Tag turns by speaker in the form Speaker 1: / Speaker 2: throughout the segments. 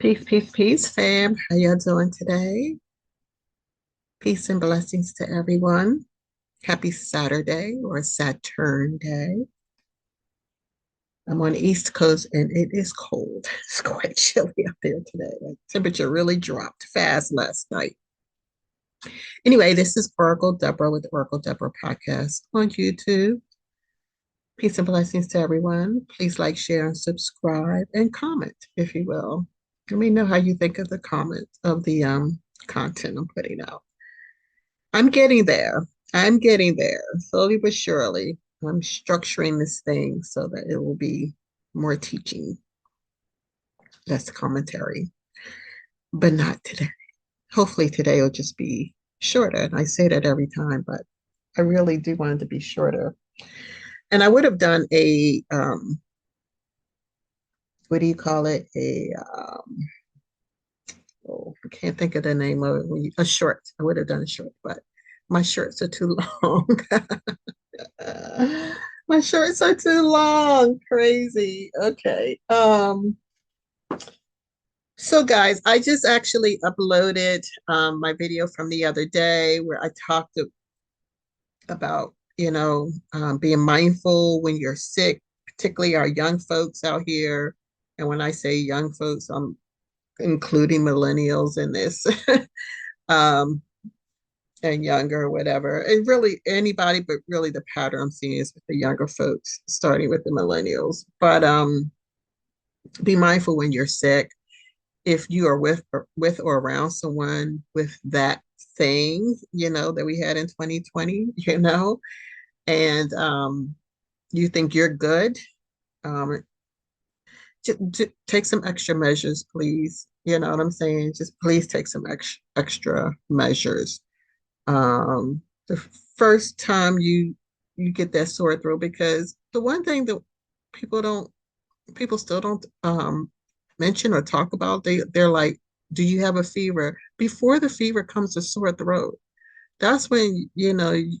Speaker 1: Peace, peace, peace, fam. How y'all doing today? Peace and blessings to everyone. Happy Saturday or Saturn Day. I'm on the East Coast and it is cold. It's quite chilly out there today. The temperature really dropped fast last night. Anyway, this is Oracle Deborah with the Oracle Deborah podcast on YouTube. Peace and blessings to everyone. Please like, share, and subscribe and comment, if you will. Let me know how you think of the comment of the content I'm putting out. I'm getting there. I'm getting there slowly but surely. I'm structuring this thing so that it will be more teaching, less commentary, but not today. Hopefully, today will just be shorter. And I say that every time, but I really do want it to be shorter. And I would have done a, what do you call it? Oh, I can't think of the name of it. A short. I would have done a short, but my shorts are too long. My shorts are too long. Crazy. Okay. So guys, I just actually uploaded my video from the other day where I talked about, being mindful when you're sick, particularly our young folks out here. And when I say young folks, I'm including millennials in this. um, and younger, whatever. And really anybody, but really the pattern I'm seeing is with the younger folks, starting with the millennials. But be mindful when you're sick. If you are with or around someone with that thing, that we had in 2020, and you think you're good, um, take some extra measures, please. You know what I'm saying? Just please take some extra measures. The first time you get that sore throat, because the one thing that people still don't mention or talk about, they're like, do you have a fever? Before the fever comes a sore throat. That's when you,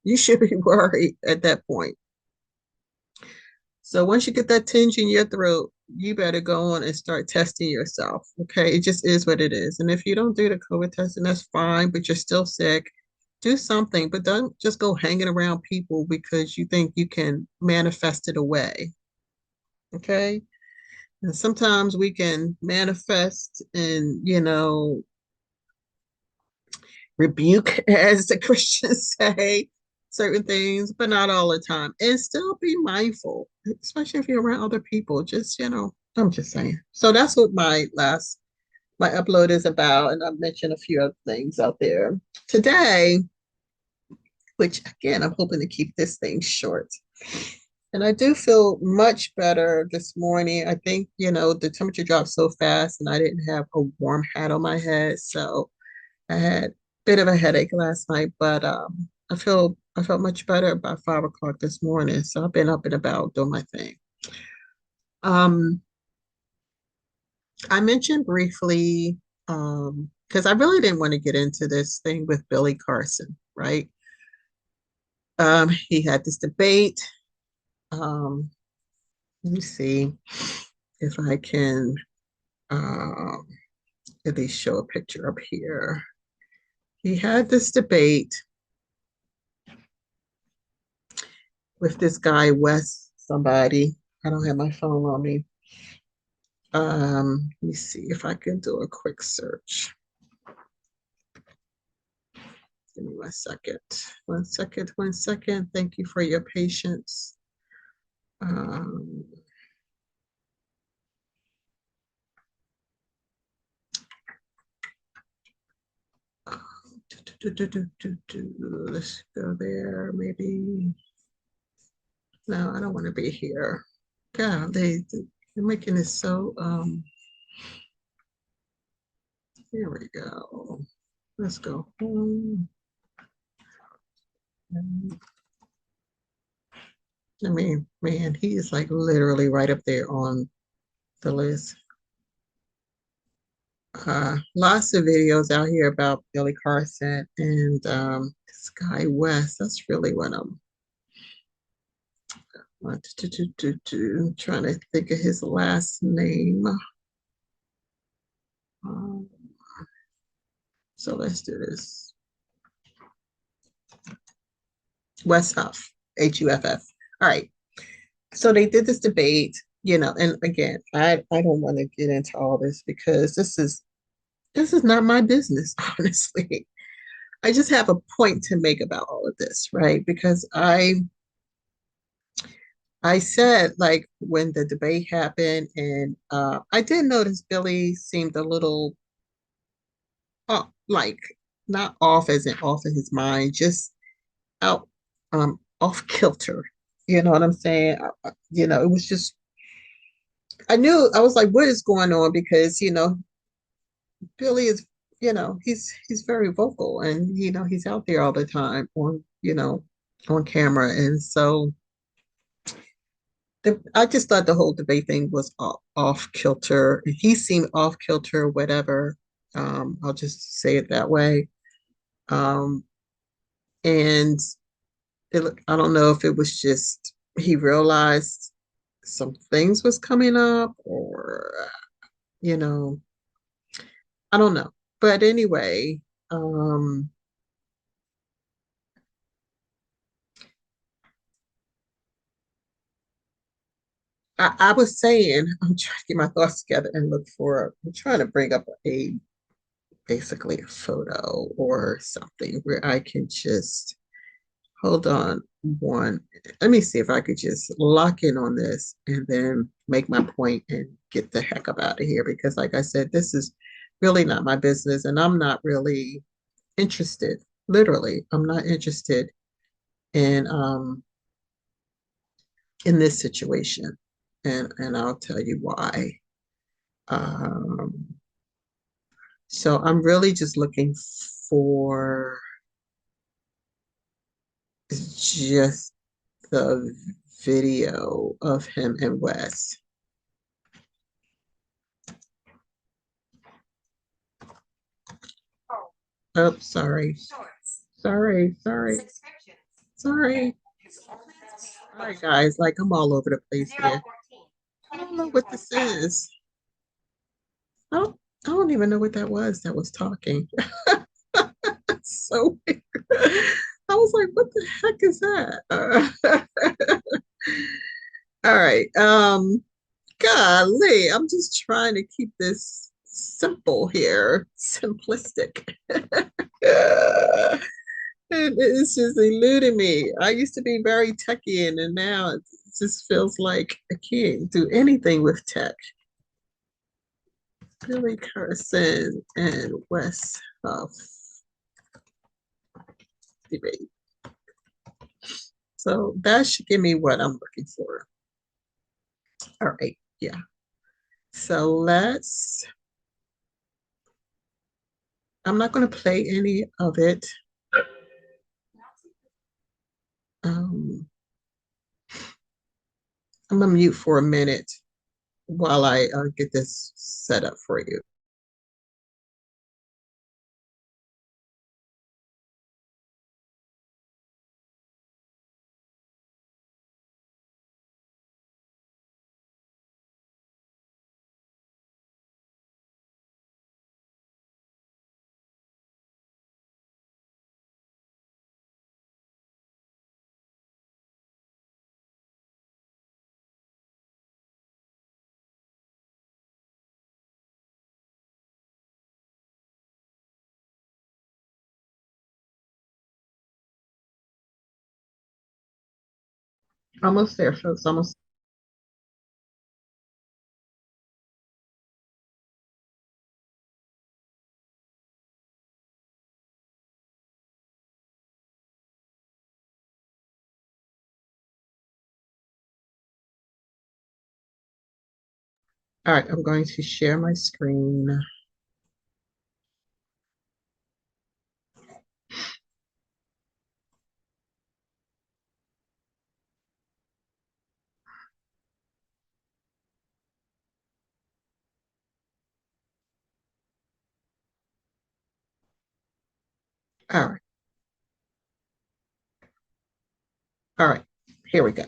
Speaker 1: you should be worried at that point. So once you get that tinge in your throat, you better go on and start testing yourself. Okay. It just is what it is. And if you don't do the COVID testing, that's fine, but you're still sick. Do something, but don't just go hanging around people because you think you can manifest it away. Okay. And sometimes we can manifest and, rebuke, as the Christians say, certain things, but not all the time. And still be mindful, especially if you're around other people. Just, I'm just saying. So that's what my upload is about. And I've mentioned a few other things out there today, which again, I'm hoping to keep this thing short. And I do feel much better this morning. I think, the temperature dropped so fast and I didn't have a warm hat on my head. So I had a bit of a headache last night, but I felt much better about 5 o'clock this morning. So I've been up and about doing my thing. Um, I mentioned briefly, because I really didn't want to get into this thing with Billy Carlson, right? He had this debate. Let me see if I can at least show a picture up here. He had this debate with this guy, Wes, somebody. I don't have my phone on me. Let me see if I can do a quick search. Give me 1 second. 1 second, 1 second. Thank you for your patience. Let's go there, maybe. No, I don't want to be here. God, they're making it so, here we go. Let's go home. I mean, man, he is like literally right up there on the list. Lots of videos out here about Billy Carlson and this guy West. That's really what I'm trying to think of his last name. Um, so let's do this. West Huff, Huff. All right. So they did this debate, and again, I don't want to get into all this because this is not my business, honestly. I just have a point to make about all of this, right? Because I said, like, when the debate happened, and I did notice Billy seemed a little like, not off as in off in his mind, just out off kilter. You know what I'm saying? It was just, I knew, I was like, what is going on? Because Billy is, he's very vocal, and he's out there all the time on camera. And so I just thought the whole debate thing was off kilter. He seemed off kilter, whatever. I'll just say it that way. Um, and I don't know if it was just he realized some things was coming up, or you know, I don't know. But anyway, um, I was saying, I'm trying to get my thoughts together and look for. I'm trying to bring up basically a photo or something where I can just hold on one. Let me see if I could just lock in on this and then make my point and get the heck up out of here. Because, like I said, this is really not my business, and I'm not really interested. Literally, I'm not interested in this situation, and I'll tell you why. Um, so I'm really just looking for just the video of him and Wes. Oh, sorry. Sorry. Sorry. All right, guys, like, I'm all over the place here. I don't know what this is. I don't even know what that was talking. So weird. I was like, what the heck is that? All right. Golly, I'm just trying to keep this simple here, simplistic. And it's just eluding me. I used to be very techy, and now it just feels like I can't do anything with tech. Billy Carson and Wes of debate. So that should give me what I'm looking for. All right, yeah. So I'm not going to play any of it. Um, I'm going to mute for a minute while I get this set up for you. Almost there, folks. Almost. All right, I'm going to share my screen. All right. All right. Here we go.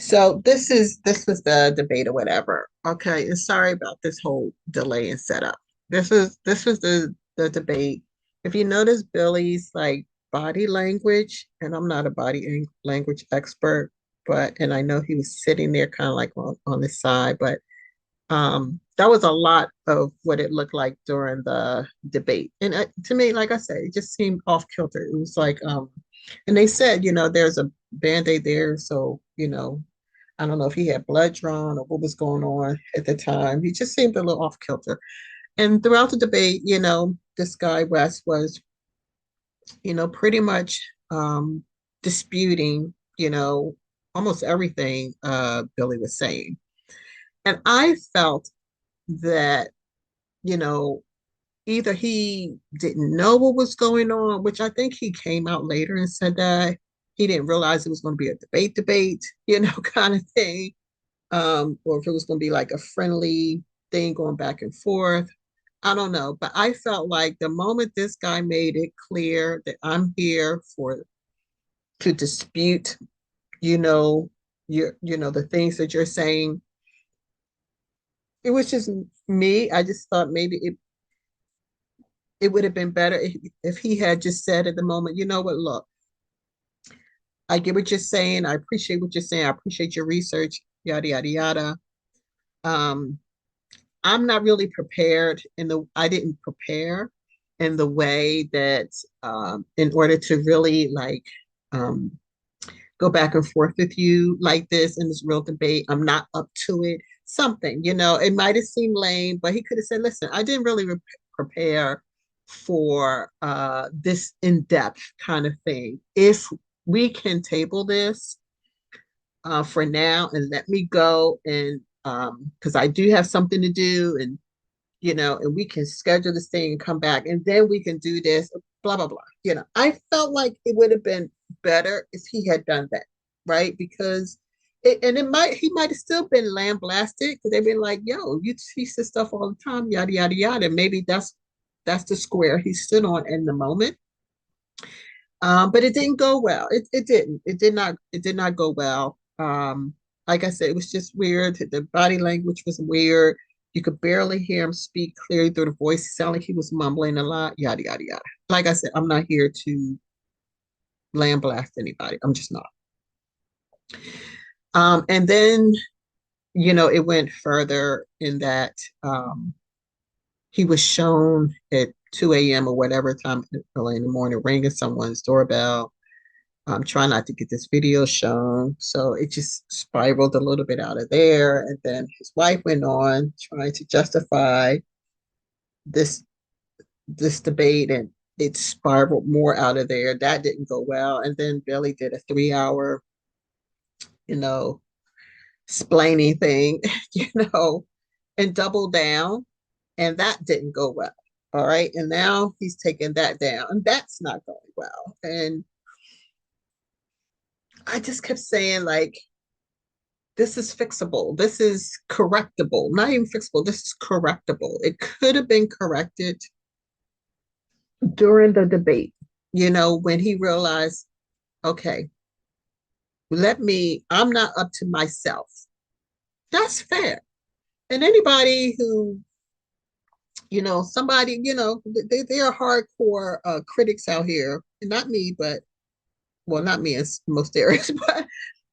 Speaker 1: So this was the debate or whatever. Okay, and sorry about this whole delay and setup. This was the debate. If you notice Billy's like body language, and I'm not a language expert, but and I know he was sitting there kind of like on the side, but that was a lot of what it looked like during the debate. And to me, like I said, it just seemed off kilter. It was like and they said, there's a band-aid there, so I don't know if he had blood drawn or what was going on at the time. He just seemed a little off kilter. And throughout the debate, this guy West was, pretty much disputing, almost everything Billy was saying. And I felt that, you know, either he didn't know what was going on, which I think he came out later and said that he didn't realize it was going to be a debate, kind of thing. Or if it was going to be like a friendly thing going back and forth. I don't know, but I felt like the moment this guy made it clear that I'm here for to dispute, you know, the things that you're saying, it was just me. I just thought maybe it would have been better if he had just said at the moment, you know what, look, I get what you're saying. I appreciate what you're saying. I appreciate your research, yada yada yada. Um, I'm not really prepared I didn't prepare in the way that in order to really like um go back and forth with you like this in this real debate. I'm not up to it. Something, it might have seemed lame, but he could have said, listen, I didn't really prepare for this in-depth kind of thing. If we can table this for now and let me go and because I do have something to do and and we can schedule this thing and come back and then we can do this, blah, blah, blah. I felt like it would have been better if he had done that, right? Because he might have still been lambasted because they've been like, yo, you teach this stuff all the time, yada, yada, yada. And maybe that's the square he stood on in the moment. But it didn't go well. It didn't. It did not go well. Like I said, it was just weird. The body language was weird. You could barely hear him speak clearly through the voice. It sounded like he was mumbling a lot, yada yada yada. Like I said, I'm not here to lambaste anybody. I'm just not. And then, it went further in that he was shown at 2 a.m. or whatever time early in the morning ringing someone's doorbell. Trying not to get this video shown. So it just spiraled a little bit out of there. And then his wife went on trying to justify this this debate and it spiraled more out of there. That didn't go well. And then Billy did a 3 hour, you know, splaining thing, and doubled down. And that didn't go well. All right. And now he's taking that down. And that's not going well. And I just kept saying, like, this is fixable. This is correctable. Not even fixable. This is correctable. It could have been corrected during the debate, when he realized, okay, I'm not up to myself. That's fair. And anybody who, somebody, they are hardcore critics out here. And not me, but, well, not me in most areas, but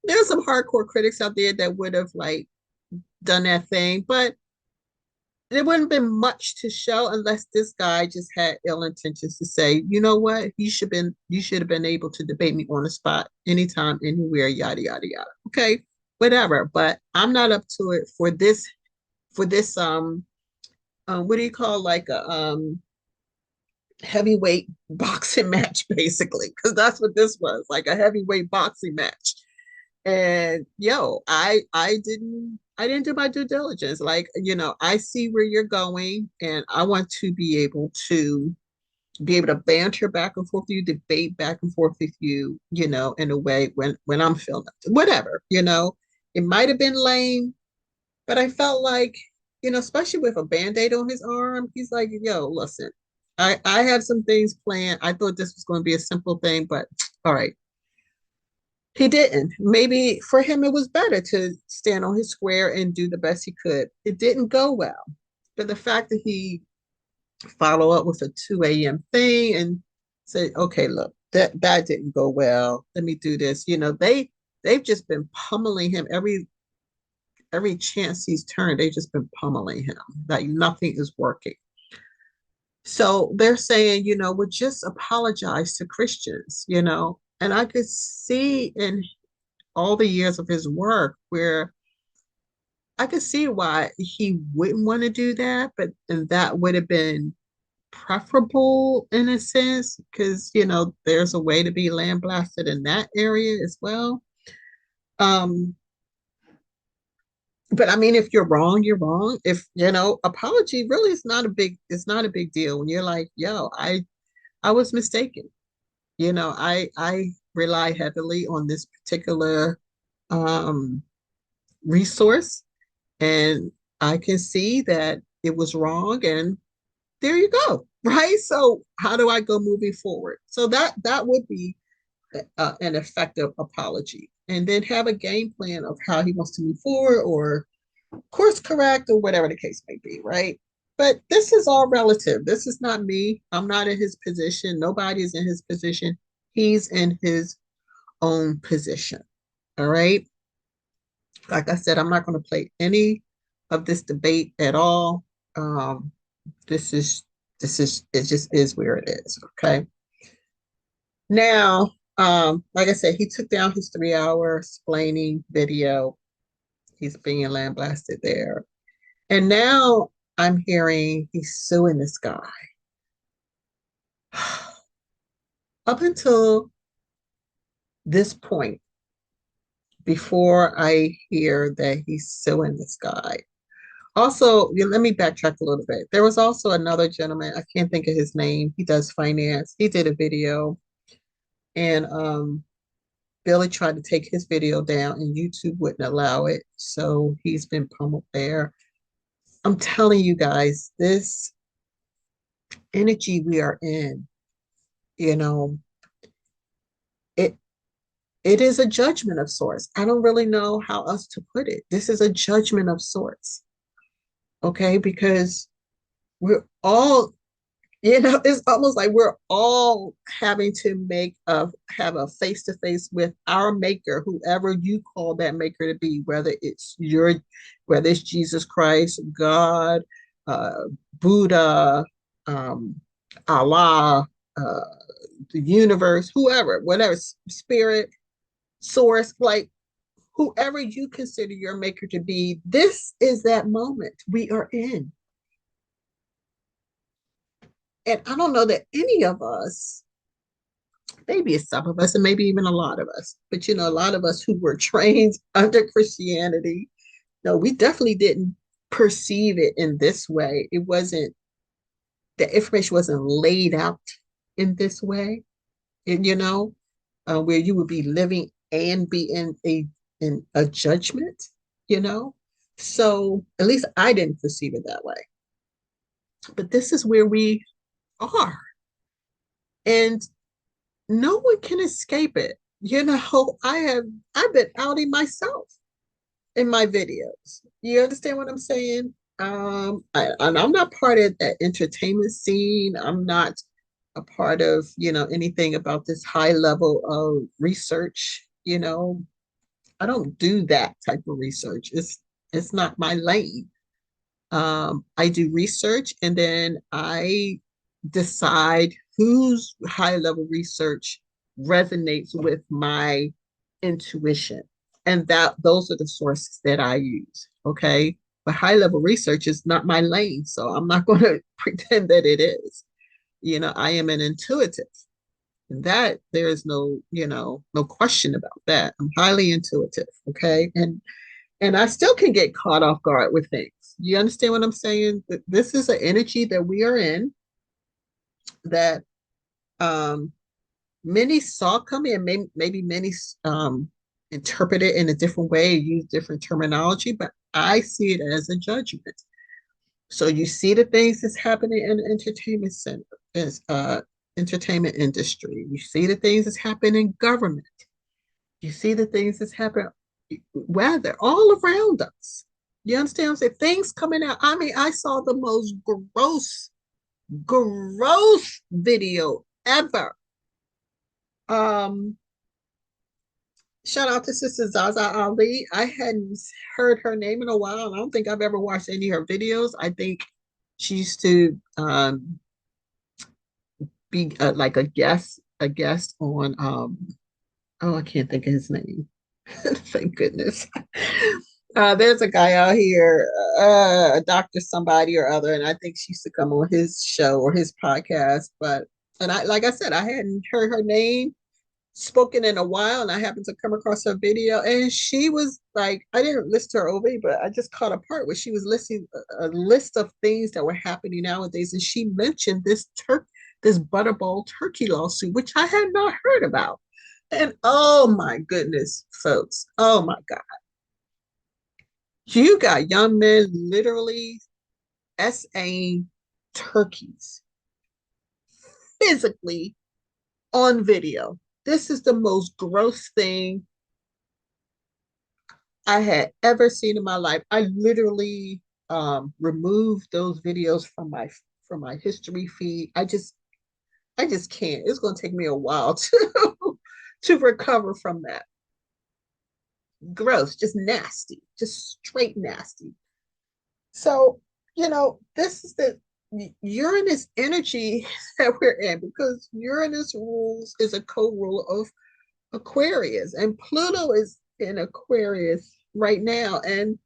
Speaker 1: there's some hardcore critics out there that would have like done that thing. But there wouldn't have been much to show unless this guy just had ill intentions to say, you know what, you should have been able to debate me on the spot anytime, anywhere, yada yada yada. Okay, whatever. But I'm not up to it for this what do you call like a heavydweight boxing match, basically, because that's what this was, like a heavyweight boxing match. And I didn't do my due diligence. Like, I see where you're going and I want to be able to banter back and forth with you, debate back and forth with you, in a way when I'm feeling whatever, It might have been lame, but I felt like, especially with a band-aid on his arm, he's like, yo, listen, I have some things planned. I thought this was going to be a simple thing, but all right. He didn't. Maybe for him it was better to stand on his square and do the best he could. It didn't go well. But the fact that he followed up with a 2 a.m. thing and said, okay, look, that didn't go well. Let me do this. They've just been pummeling him every chance he's turned, they've just been pummeling him. Like nothing is working. So they're saying, well, just apologize to Christians. And I could see in all the years of his work where I could see why he wouldn't want to do that, but and that would have been preferable in a sense, because there's a way to be lambasted in that area as well. Um, but I mean, if you're wrong, you're wrong. If apology really is not a big, it's not a big deal when you're like, yo, I was mistaken. I rely heavily on this particular um resource, and I can see that it was wrong, and there you go. Right. So how do I go moving forward? So that would be an effective apology, and then have a game plan of how he wants to move forward, or course correct, or whatever the case may be, right? But this is all relative. This is not me. I'm not in his position. Nobody's in his position. He's in his own position. All right. Like I said, I'm not going to play any of this debate at all. Um, this is it just is where it is. Okay. Now, like I said, he took down his 3 hour explaining video. He's being lambasted there. And now I'm hearing he's suing this guy. Up until this point, before I hear that he's suing this guy. Also, let me backtrack a little bit. There was also another gentleman, I can't think of his name. He does finance. He did a video, and Billy tried to take his video down and YouTube wouldn't allow it. So he's been pummeled there. I'm telling you guys, this energy we are in, you know, it it is a judgment of sorts. I don't really know how else to put it. This is a judgment of sorts. Okay, because we're all, it's almost like we're all having to have a face to face with our maker, whoever you call that maker to be, whether it's Jesus Christ, God, uh, Buddha, um, Allah, uh, the universe, whoever, whatever, spirit, source, like whoever you consider your maker to be. This is that moment we are in. And I don't know that any of us, maybe it's some of us, and maybe even a lot of us, but a lot of us who were trained under Christianity, no, we definitely didn't perceive it in this way. It wasn't, the information wasn't laid out in this way, and where you would be living and be in a judgment, you know. So at least I didn't perceive it that way. But this is where we are. And no one can escape it. I've been outing myself in my videos. You understand what I'm saying? And I'm not part of that entertainment scene. I'm not a part of, anything about this high level of research. I don't do that type of research. It's not my lane. I do research, and then I decide whose high level research resonates with my intuition. And those are the sources that I use. Okay. But high level research is not my lane. So I'm not going to pretend that it is. I am an intuitive. And that there is no question about that. I'm highly intuitive. Okay. And I still can get caught off guard with things. You understand what I'm saying? This is an energy that we are in that um, many saw coming, and maybe many interpret it in a different way, use different terminology, but I see it as a judgment. So you see the things that's happening in the entertainment industry. You see the things that's happening in government. You see the things that's happening, weather all around us. You understand what I'm saying? Things coming out. I mean, I saw the most gross video ever. Um, Shout out to Sister Zaza Ali. I hadn't heard her name in a while, and I don't think I've ever watched any of her videos. I think she used to be like a guest on oh, I can't think of his name. Thank goodness. There's a guy out here, a doctor somebody or other, and I think she used to come on his show or his podcast. But and I, like I said, I hadn't heard her name spoken in a while, and I happened to come across her video, and she was like, I didn't listen to her OV, but I just caught a part where she was listing a list of things that were happening nowadays, and she mentioned this Butterball turkey lawsuit, which I had not heard about. And oh my goodness, folks, oh my God. You got young men literally SAing turkeys physically on video. This is the most gross thing I had ever seen in my life. I literally removed those videos from my history feed. I just can't. It's gonna take me a while to recover from that. Gross, just nasty, just straight nasty. So, this is the Uranus energy that we're in, because Uranus rules is a co-ruler of Aquarius, and Pluto is in Aquarius right now. And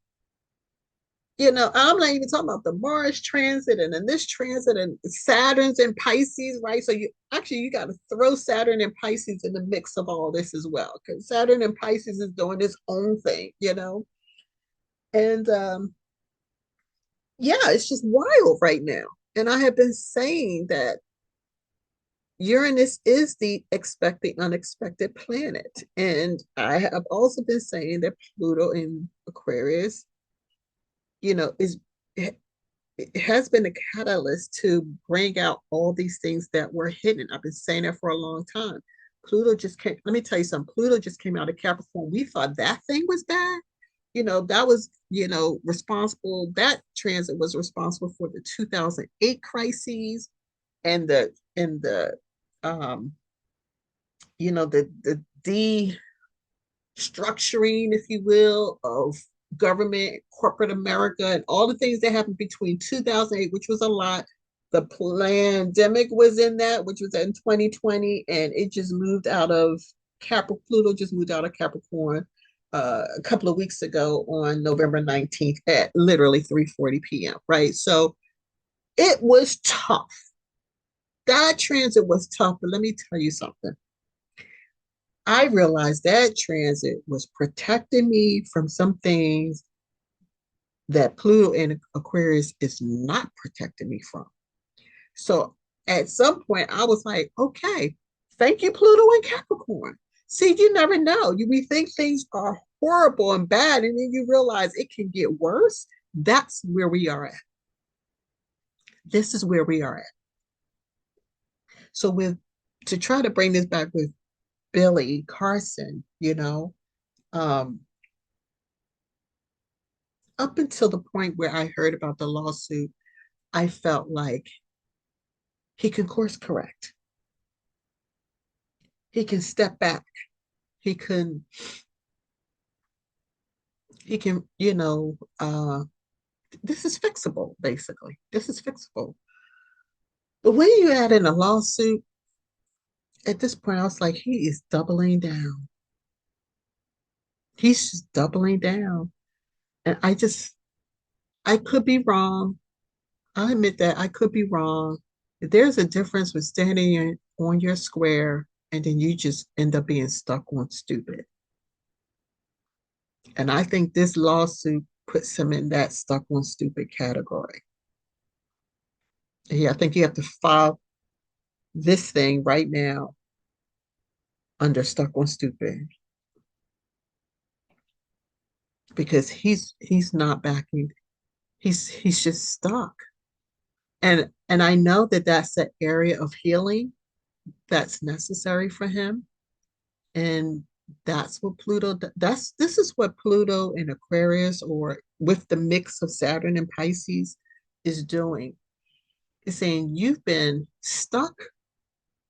Speaker 1: I'm not even talking about the Mars transit and then this transit and Saturn's in Pisces, right? So you got to throw Saturn and Pisces in the mix of all this as well, because Saturn and Pisces is doing its own thing. And yeah, it's just wild right now. And I have been saying that Uranus is the expected unexpected planet. And I have also been saying that Pluto in Aquarius, is it has been a catalyst to bring out all these things that were hidden. I've been saying that for a long time. Pluto just came, let me tell you something. Pluto just came out of Capricorn. We thought that thing was bad. That was, that transit was responsible for the 2008 crises and the um the destructuring, if you will, of government, corporate America, and all the things that happened between 2008, which was a lot. The pandemic was in that, which was in 2020, and it just moved out of Capricorn. Pluto just moved out of Capricorn a couple of weeks ago on November 19th at literally 3:40 p.m. Right, so it was tough. That transit was tough, but let me tell you something. I realized that transit was protecting me from some things that Pluto in Aquarius is not protecting me from. So at some point, I was like, okay, thank you, Pluto in Capricorn. See, you never know. We think things are horrible and bad, and then you realize it can get worse. That's where we are at. This is where we are at. So to try to bring this back with Billy Carlson, um, up until the point where I heard about the lawsuit, I felt like he can course correct. He can step back. He can, this is fixable, basically. This is fixable. But when you add in a lawsuit, at this point, I was like, he is doubling down. He's just doubling down. And I could be wrong. I admit that I could be wrong. There's a difference with standing on your square and then you just end up being stuck on stupid. And I think this lawsuit puts him in that stuck on stupid category. Yeah, I think you have to file this thing right now under stuck on stupid, because he's not backing. He's just stuck. And I know that that's the area of healing that's necessary for him. And That's what this is what Pluto in Aquarius, or with the mix of Saturn and Pisces, is doing. It's saying you've been stuck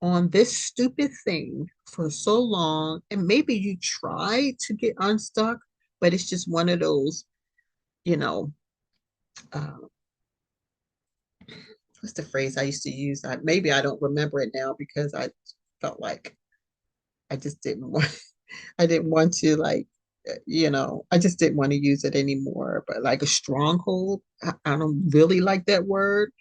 Speaker 1: on this stupid thing for so long, and maybe you try to get unstuck, but it's just one of those, you know, uh, what's the phrase I used to use? Maybe I don't remember it now because I felt like I just didn't want, I didn't want to like, I just didn't want to use it anymore. But like a stronghold, I don't really like that word,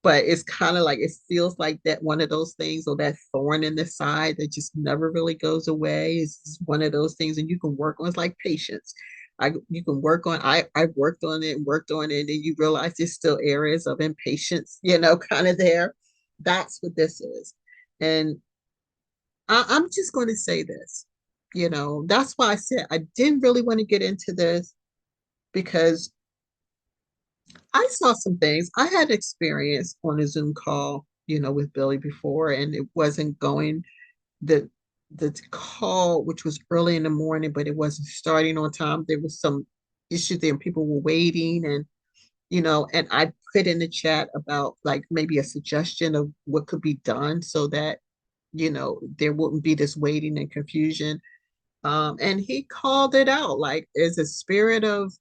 Speaker 1: but it's kind of like it feels like that one of those things, or that thorn in the side that just never really goes away. It's just one of those things, and you can work on. It's like patience. You can work on. I've worked on it and worked on it, and you realize there's still areas of impatience, kind of there. That's what this is, and I'm just going to say this. That's why I said I didn't really want to get into this, because I saw some things. I had experience on a Zoom call, with Billy before, and it wasn't going the the call, which was early in the morning, but it wasn't starting on time. There was some issues there, and people were waiting, and I put in the chat about like maybe a suggestion of what could be done so that there wouldn't be this waiting and confusion. And he called it out like as a spirit of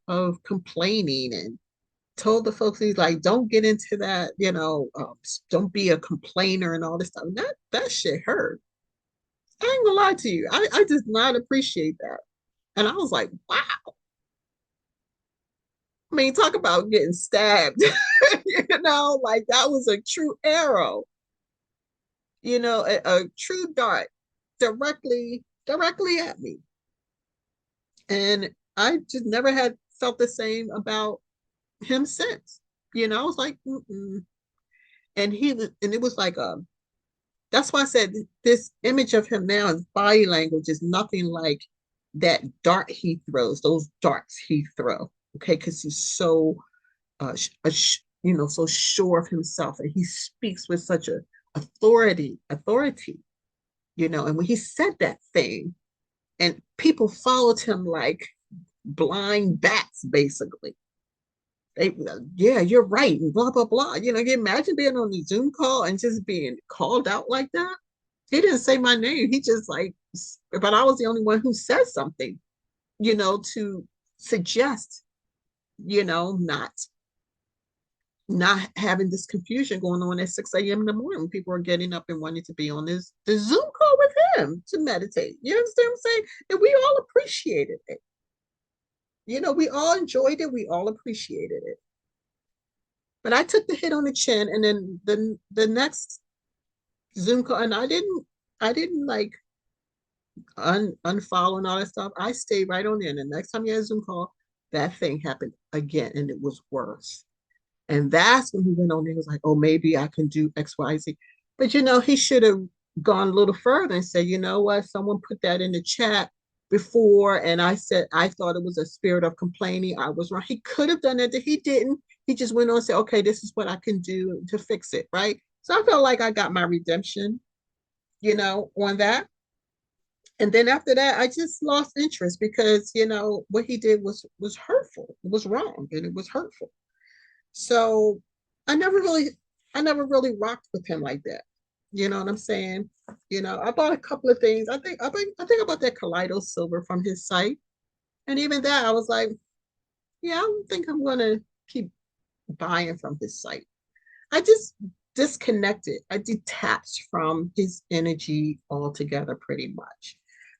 Speaker 1: complaining, and told the folks, he's like, don't get into that, don't be a complainer and all this stuff. That shit hurt. I ain't gonna lie to you. I did not appreciate that. And I was like, wow. I mean, talk about getting stabbed. Like that was a true arrow, a true dart directly at me. And I just never had felt the same about him since. I was like, mm-mm. And it was like that's why I said this image of him now, his body language is nothing like that dart he throws, those darts he throw. Okay, because he's so so sure of himself, and he speaks with such a authority. And when he said that thing, and people followed him like blind bats, basically. Yeah, you're right, and blah blah blah. Can you imagine being on the Zoom call and just being called out like that? He didn't say my name. He just like, but I was the only one who said something, to suggest, not having this confusion going on at 6 a.m. in the morning when people are getting up and wanting to be on the Zoom call with him to meditate. You understand what I'm saying? And we all appreciated it. We all enjoyed it. We all appreciated it. But I took the hit on the chin, and then the next Zoom call, and I didn't like unfollow and all that stuff. I stayed right on there. And the next time you had a Zoom call, that thing happened again, and it was worse. And that's when he went on there. He was like, "Oh, maybe I can do X, Y, Z." But he should have gone a little further and said, "You know what? Someone put that in the chat before, and I said I thought it was a spirit of complaining. I was wrong." He could have done that. He didn't. He just went on and said, "Okay, this is what I can do to fix it." Right. So I felt like I got my redemption, on that. And then after that, I just lost interest because what he did was hurtful. It was wrong, and it was hurtful. So I never really, I never really rocked with him like that. You know what I'm saying? I bought a couple of things. I think I bought that Kaleido silver from his site, and even that I was like, yeah, I don't think I'm gonna keep buying from his site. I just disconnected. I detached from his energy altogether, pretty much.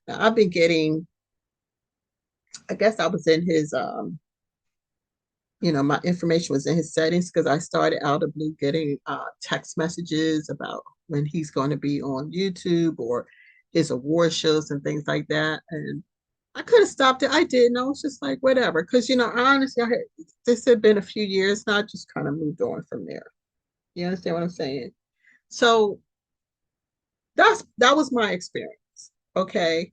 Speaker 1: Now, I've been getting. I guess I was in his my information was in his settings because I started out of blue getting text messages about when he's going to be on YouTube or his award shows and things like that. And I could have stopped it. I didn't. I was just like, whatever. Because, honestly, this had been a few years and I just kind of moved on from there. You understand what I'm saying? So that was my experience. Okay.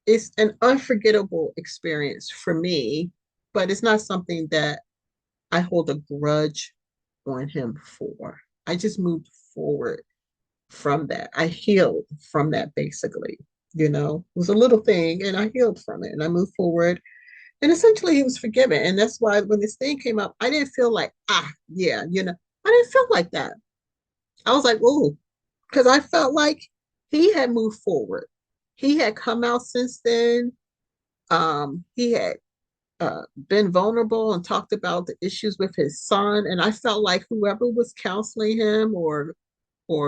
Speaker 1: It's an unforgettable experience for me, but it's not something that I hold a grudge on him for. I just moved forward from that. I healed from that basically. it was a little thing, and I healed from it and I moved forward. And essentially he was forgiven. And that's why when this thing came up, I didn't feel like, yeah, I didn't feel like that. I was like, oh, because I felt like he had moved forward. He had come out since then. He had been vulnerable and talked about the issues with his son. And I felt like whoever was counseling him or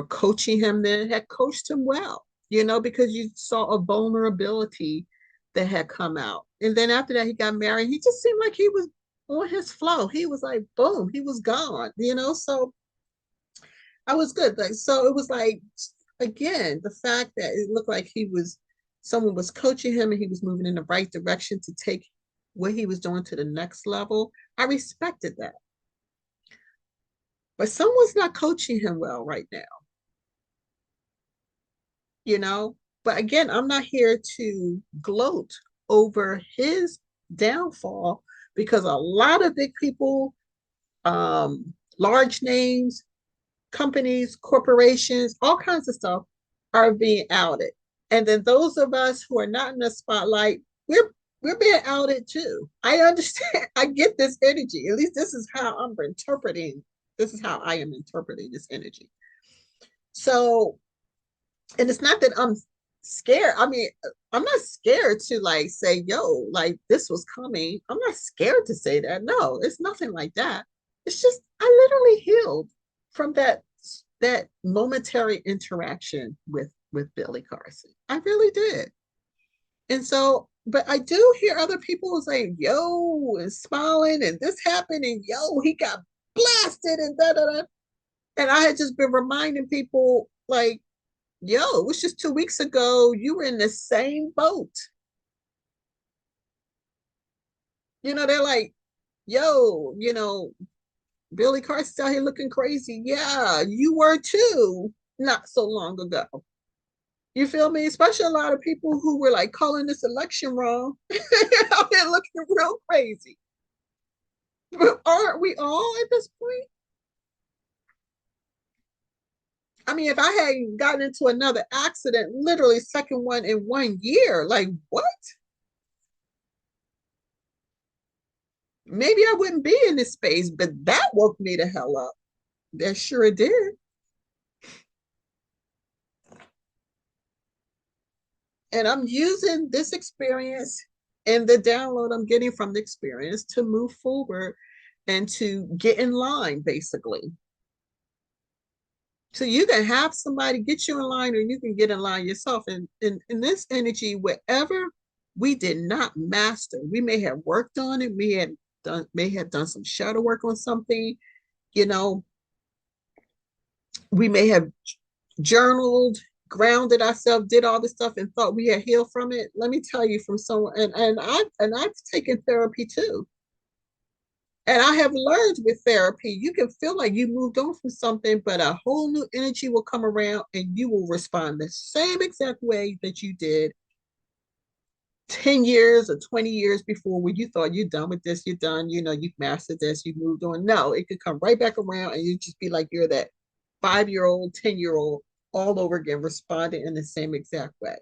Speaker 1: coaching him then had coached him well, because you saw a vulnerability that had come out. And then after that, he got married. He just seemed like he was on his flow. He was like, boom, he was gone. So I was good. Like, so it was like, again, the fact that it looked like someone was coaching him and he was moving in the right direction to take what he was doing to the next level. I respected that. But someone's not coaching him well right now, you know? But again, I'm not here to gloat over his downfall because a lot of big people, large names, companies, corporations, all kinds of stuff are being outed. And then those of us who are not in the spotlight, we're being outed too. I understand. I get this energy. At least this is how I'm interpreting. This is how I am interpreting this energy. So, and it's not that I'm scared. I mean, I'm not scared to like say, yo, like this was coming. I'm not scared to say that. No, it's nothing like that. It's just I literally healed from that momentary interaction with Billy Carson. I really did. And so, but I do hear other people saying, yo, and smiling, and this happened, and yo, he got blasted, and da da da. And I had just been reminding people, like, yo, it was just 2 weeks ago. You were in the same boat. They're like, yo, Billy Carson's out here looking crazy. Yeah, you were too, not so long ago. You feel me? Especially a lot of people who were like calling this election wrong out here looking real crazy. But aren't we all at this point? I mean, if I hadn't gotten into another accident, literally second one in 1 year, like what? Maybe I wouldn't be in this space, but that woke me the hell up. That sure did. And I'm using this experience and the download I'm getting from the experience to move forward and to get in line, basically. So you can have somebody get you in line or you can get in line yourself. And in this energy, whatever we did not master, we may have worked on it, may have done some shadow work on something, you know, we may have journaled, grounded ourselves, did all this stuff and thought we had healed from it. Let me tell you from someone, and I've taken therapy too. And I have learned with therapy, you can feel like you moved on from something, but a whole new energy will come around and you will respond the same exact way that you did 10 years or 20 years before when you thought you're done with this, you're done, you've mastered this, you moved on. No, it could come right back around and you just be like you're that 5-year-old, 10-year-old all over again, responding in the same exact way.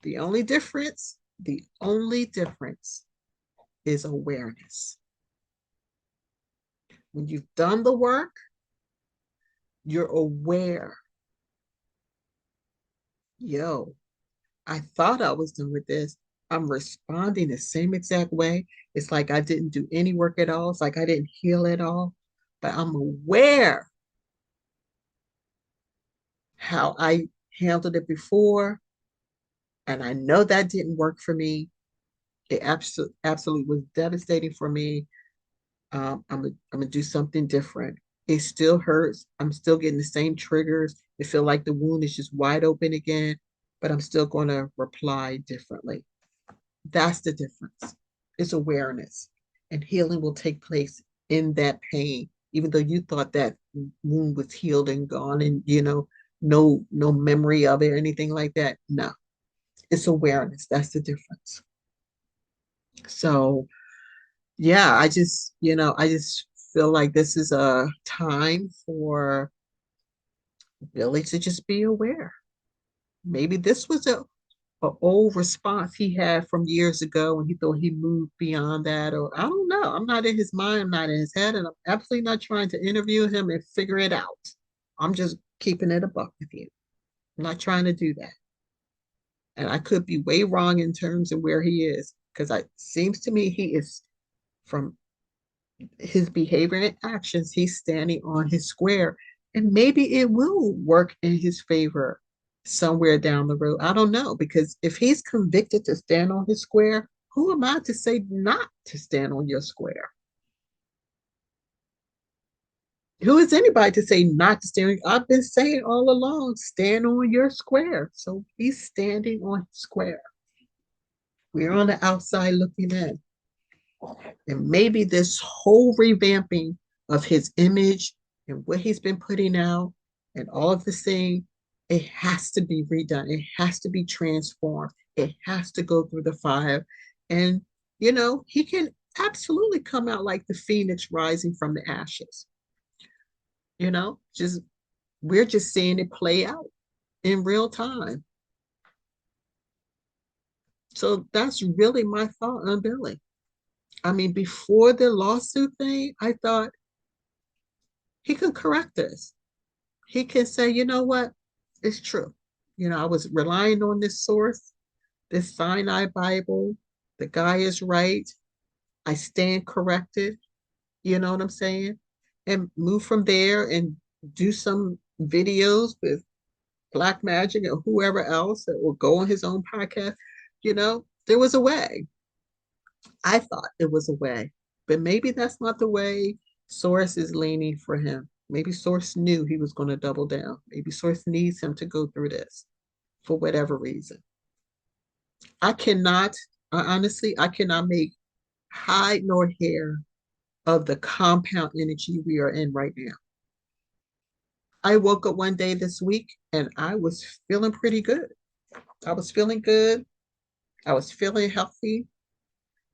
Speaker 1: The only difference is awareness. When you've done the work, you're aware. Yo, I thought I was done with this. I'm responding the same exact way. It's like I didn't do any work at all. It's like I didn't heal at all. But I'm aware how I handled it before. And I know that didn't work for me. It absolutely was devastating for me. I'm gonna do something different. It still hurts. I'm still getting the same triggers. It feel like the wound is just wide open again, but I'm still going to reply differently. That's the difference. It's awareness, and healing will take place in that pain, even though you thought that wound was healed and gone, and no memory of it or anything like that. No, it's awareness. That's the difference. So yeah, I just feel like this is a time for Billy to just be aware. Maybe this was an old response he had from years ago when he thought he moved beyond that, or I don't know. I'm not in his mind, I'm not in his head, and I'm absolutely not trying to interview him and figure it out. I'm just keeping it a buck with you. I'm not trying to do that. And I could be way wrong in terms of where he is, because it seems to me he is, from his behavior and actions, he's standing on his square. And maybe it will work in his favor somewhere down the road. I don't know, because if he's convicted to stand on his square, who am I to say not to stand on your square? Who is anybody to say not to stand? I've been saying all along, stand on your square. So he's standing on his square. We're on the outside looking in. And maybe this whole revamping of his image and what he's been putting out and all of this thing, it has to be redone. It has to be transformed. It has to go through the fire. And, he can absolutely come out like the phoenix rising from the ashes. Just we're just seeing it play out in real time. So that's really my thought on Billy. I mean, before the lawsuit thing, I thought he can correct this. He can say, you know what? It's true. I was relying on this source, this Sinai Bible. The guy is right. I stand corrected. You know what I'm saying? And move from there and do some videos with Black Magic or whoever else that will go on his own podcast. There was a way. I thought it was a way, but maybe that's not the way Source is leaning for him. Maybe Source knew he was going to double down. Maybe Source needs him to go through this for whatever reason. I cannot, honestly, I cannot make hide nor hair of the compound energy we are in right now. I woke up one day this week and I was feeling pretty good. I was feeling good. I was feeling healthy.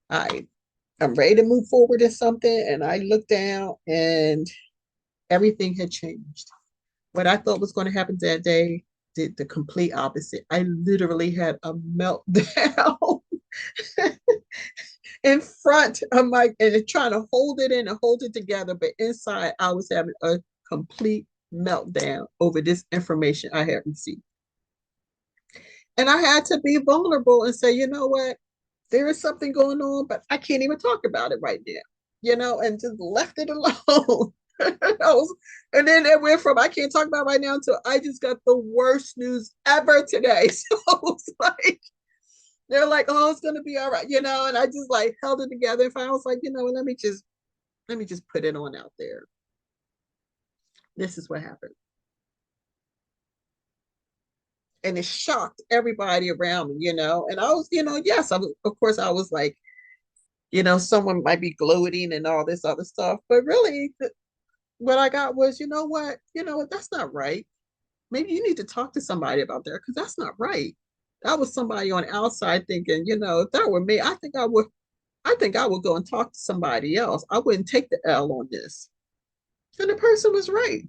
Speaker 1: I'm ready to move forward in something. And I looked down and everything had changed. What I thought was going to happen that day did the complete opposite. I literally had a meltdown in front of my, and trying to hold it in and hold it together. But inside, I was having a complete meltdown over this information I had received. And I had to be vulnerable and say, you know what? There is something going on, but I can't even talk about it right now, and just left it alone. And then it went from I can't talk about it right now to I just got the worst news ever today. So it's like they're like, oh, it's gonna be all right, and I just like held it together. If I was like, let me just put it on out there. This is what happened. And it shocked everybody around me, and I was, yes, I was, of course, I was like, someone might be gloating and all this other stuff, but really what I got was, that's not right. Maybe you need to talk to somebody about that because that's not right. That was somebody on the outside thinking, if that were me, I think I would go and talk to somebody else. I wouldn't take the L on this. And the person was right.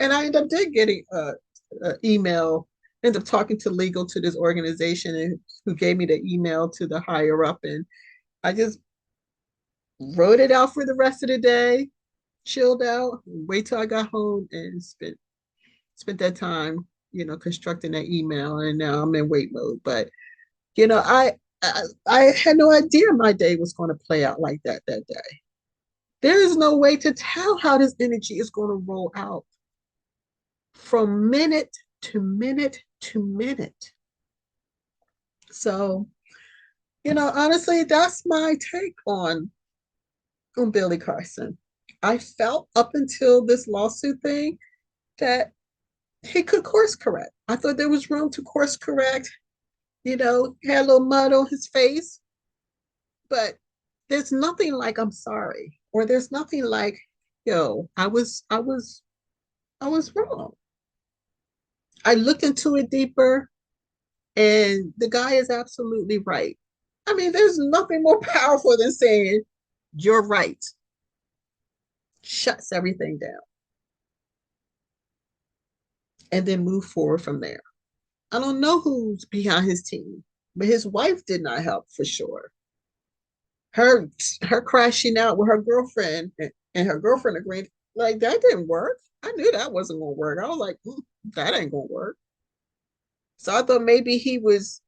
Speaker 1: And I ended up getting a email, ended up talking to legal to this organization and who gave me the email to the higher up. And I just wrote it out for the rest of the day, chilled out, wait till I got home and spent that time, constructing that email. And now I'm in wait mode. But I had no idea my day was going to play out like that day. There is no way to tell how this energy is going to roll out from minute to minute to minute. So, honestly, that's my take on Billy Carson. I felt up until this lawsuit thing that he could course correct. I thought there was room to course correct. Had a little mud on his face, but there's nothing like I'm sorry, or there's nothing like, I was wrong. I looked into it deeper, and the guy is absolutely right. I mean, there's nothing more powerful than saying you're right. Shuts everything down, and then move forward from there. I don't know who's behind his team. but his wife did not help for sure. Her her crashing out with her girlfriend and her girlfriend agreed, like that didn't work. I knew that wasn't gonna work. I was like, that ain't gonna work. So I thought maybe he was,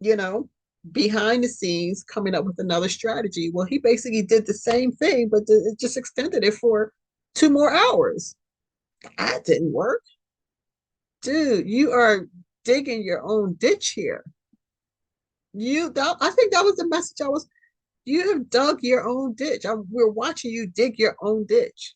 Speaker 1: you know, behind the scenes coming up with another strategy. Well, he basically did the same thing, but it just extended it for 2 more hours. That didn't work. Dude, you are digging your own ditch here. I think that was the message I was. You have dug your own ditch. We're watching you dig your own ditch.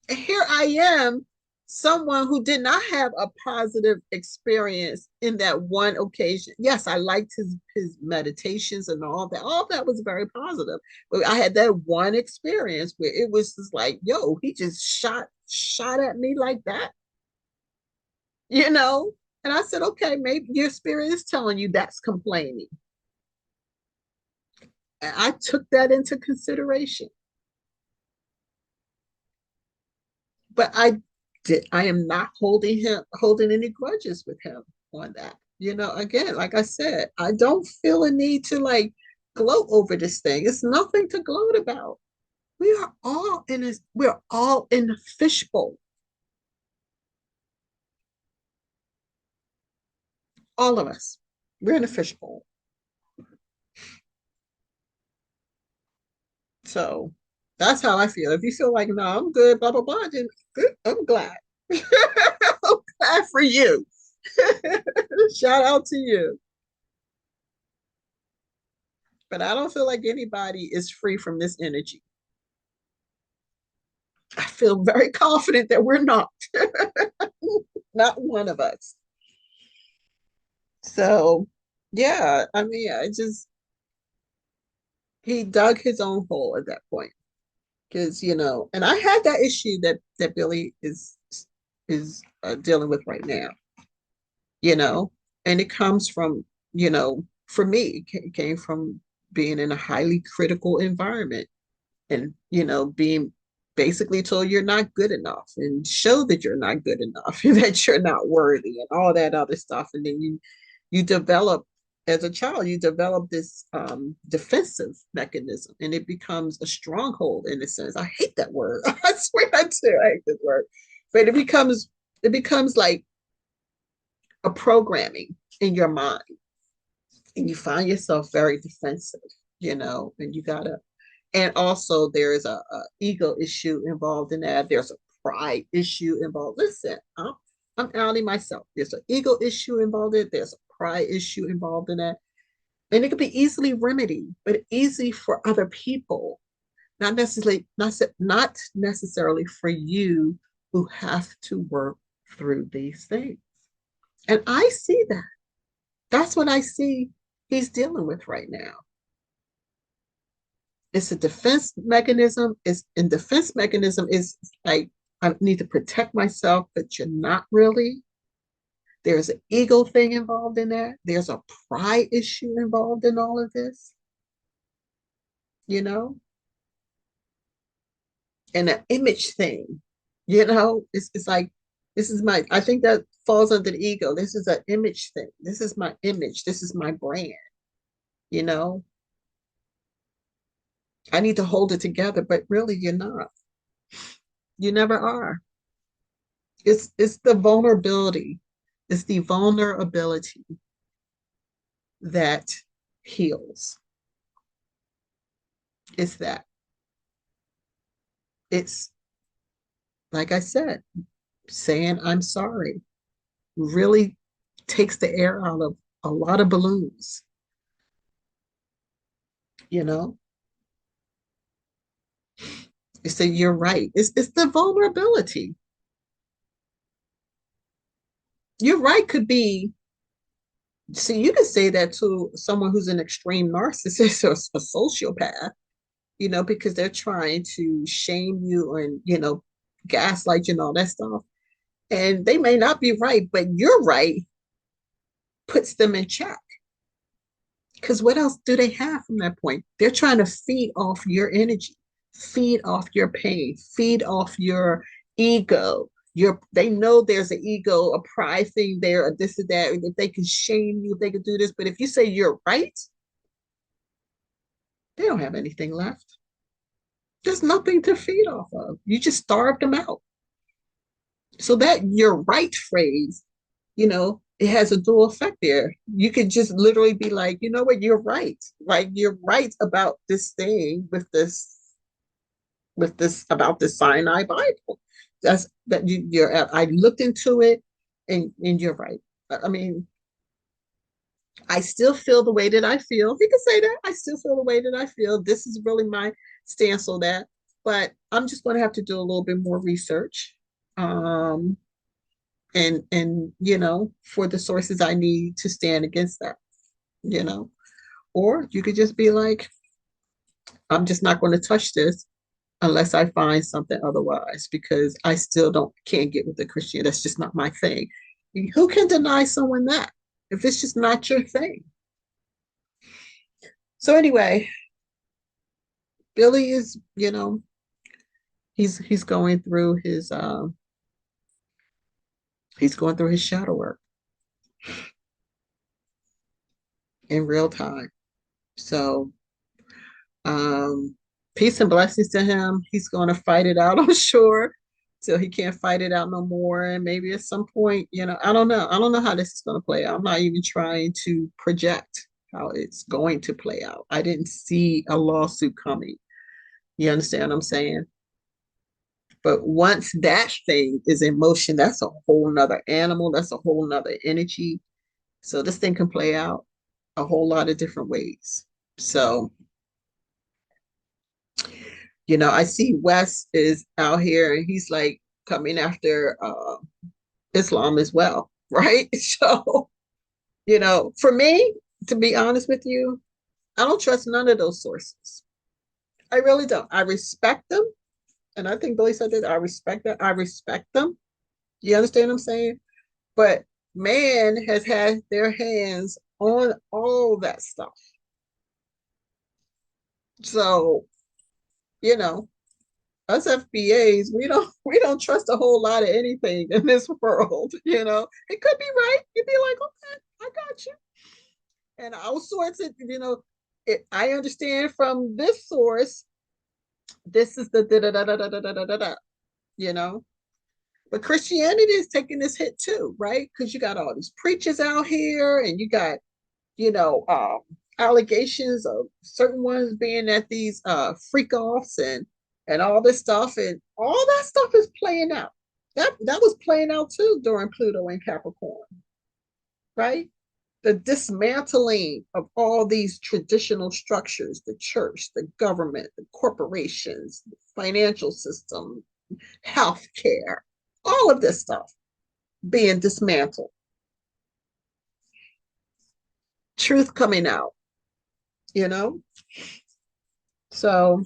Speaker 1: And here I am, someone who did not have a positive experience in that one occasion. Yes, I liked his meditations and all that. All that was very positive. But I had that one experience where it was just like, yo, he just shot at me like that, you know? And I said, okay, maybe your spirit is telling you that's complaining. And I took that into consideration. But I am not holding any grudges with him on that. Again, like I said, I don't feel a need to like gloat over this thing. It's nothing to gloat about. We're all in the fishbowl. All of us. We're in the fishbowl. So that's how I feel. If you feel like, no, I'm good, blah, blah, blah, then good, I'm glad. I'm glad for you. Shout out to you. But I don't feel like anybody is free from this energy. I feel very confident that we're not. Not one of us. So, yeah, I mean, he dug his own hole at that point. Because, and I had that issue that Billy is dealing with right now, you know, and it comes from, for me, it came from being in a highly critical environment and being basically told you're not good enough and show that you're not good enough and that you're not worthy and all that other stuff. And then you develop, as a child, you develop this defensive mechanism, and it becomes a stronghold in a sense. I hate that word. I swear I do. I hate this word. But it becomes like a programming in your mind, and you find yourself very defensive, and you gotta. And also, there is a ego issue involved in that. There's a pride issue involved. Listen, I'm outing myself. There's an ego issue involved in it. There's a pride issue involved in that. And it could be easily remedied, but easy for other people, not necessarily for you who have to work through these things. And I see that. That's what I see he's dealing with right now. It's a defense mechanism. Defense mechanism is like, I need to protect myself, but you're not really. There's an ego thing involved in that. There's a pride issue involved in all of this, you know, and an image thing, it's like, I think that falls under the ego. This is an image thing. This is my image. This is my brand, you know. I need to hold it together, but really you're not. You never are. It's the vulnerability. It's the vulnerability that heals. It's that. It's like I said, saying I'm sorry really takes the air out of a lot of balloons, you know? You say you're right. It's the vulnerability. You're right could be, see, you could say that to someone who's an extreme narcissist or a sociopath, because they're trying to shame you and, gaslight you and all that stuff. And they may not be right, but you're right puts them in check. Because what else do they have from that point? They're trying to feed off your energy, feed off your pain, feed off your ego, they know there's an ego, a pride thing there, or this or that, if they can shame you, if they can do this. But if you say you're right, they don't have anything left. There's nothing to feed off of. You just starved them out. So that "you're right" phrase, it has a dual effect there. You could just literally be like, you know what, you're right. Like, you're right about this thing with this about the Sinai Bible. That's that you're I looked into it, and you're right. I mean, I still feel the way that I feel. You can say that. I still feel the way that I feel. This is really my stance on that. But I'm just going to have to do a little bit more research. And for the sources I need to stand against that, you know. Or you could just be like, I'm just not going to touch this unless I find something otherwise, because I still can't get with the Christian. That's just not my thing. Who can deny someone that if it's just not your thing? So anyway, Billy is, he's going through his shadow work in real time. So peace and blessings to him. He's going to fight it out, I'm sure, till he can't fight it out no more. And maybe at some point, I don't know. I don't know how this is going to play out. I'm not even trying to project how it's going to play out. I didn't see a lawsuit coming. You understand what I'm saying? But once that thing is in motion, that's a whole nother animal. That's a whole nother energy. So this thing can play out a whole lot of different ways. So, I see Wes is out here and he's like coming after Islam as well, right? So, for me, to be honest with you, I don't trust none of those sources. I really don't. I respect them. And I think Billy said that. I respect that. I respect them. You understand what I'm saying? But man has had their hands on all that stuff. So, you know, us FBAs, we don't trust a whole lot of anything in this world. It could be right. You'd be like, okay, I got you. And all sorts of, I understand from this source, this is the da da da da da da da da da, you know. But Christianity is taking this hit too, right? Because you got all these preachers out here, and you got, you know, allegations of certain ones being at these freak offs and all this stuff, and all that stuff is playing out. That was playing out too during Pluto and Capricorn, right? The dismantling of all these traditional structures, the church, the government, the corporations, the financial system, healthcare, all of this stuff being dismantled. Truth coming out, you know? So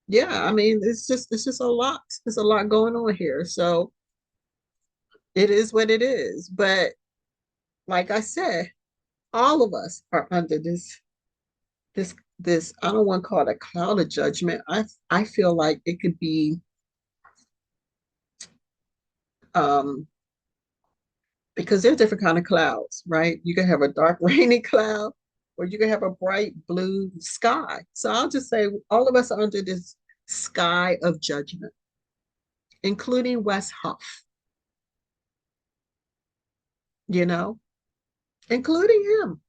Speaker 1: yeah, I mean, it's just a lot. There's a lot going on here. So it is what it is. But like I said, all of us are under this I don't want to call it a cloud of judgment. I feel like it could be um because there's different kind of clouds, right? You can have a dark rainy cloud, or you can have a bright blue sky. So I'll just say all of us are under this sky of judgment, including Wes Huff, you know, including him.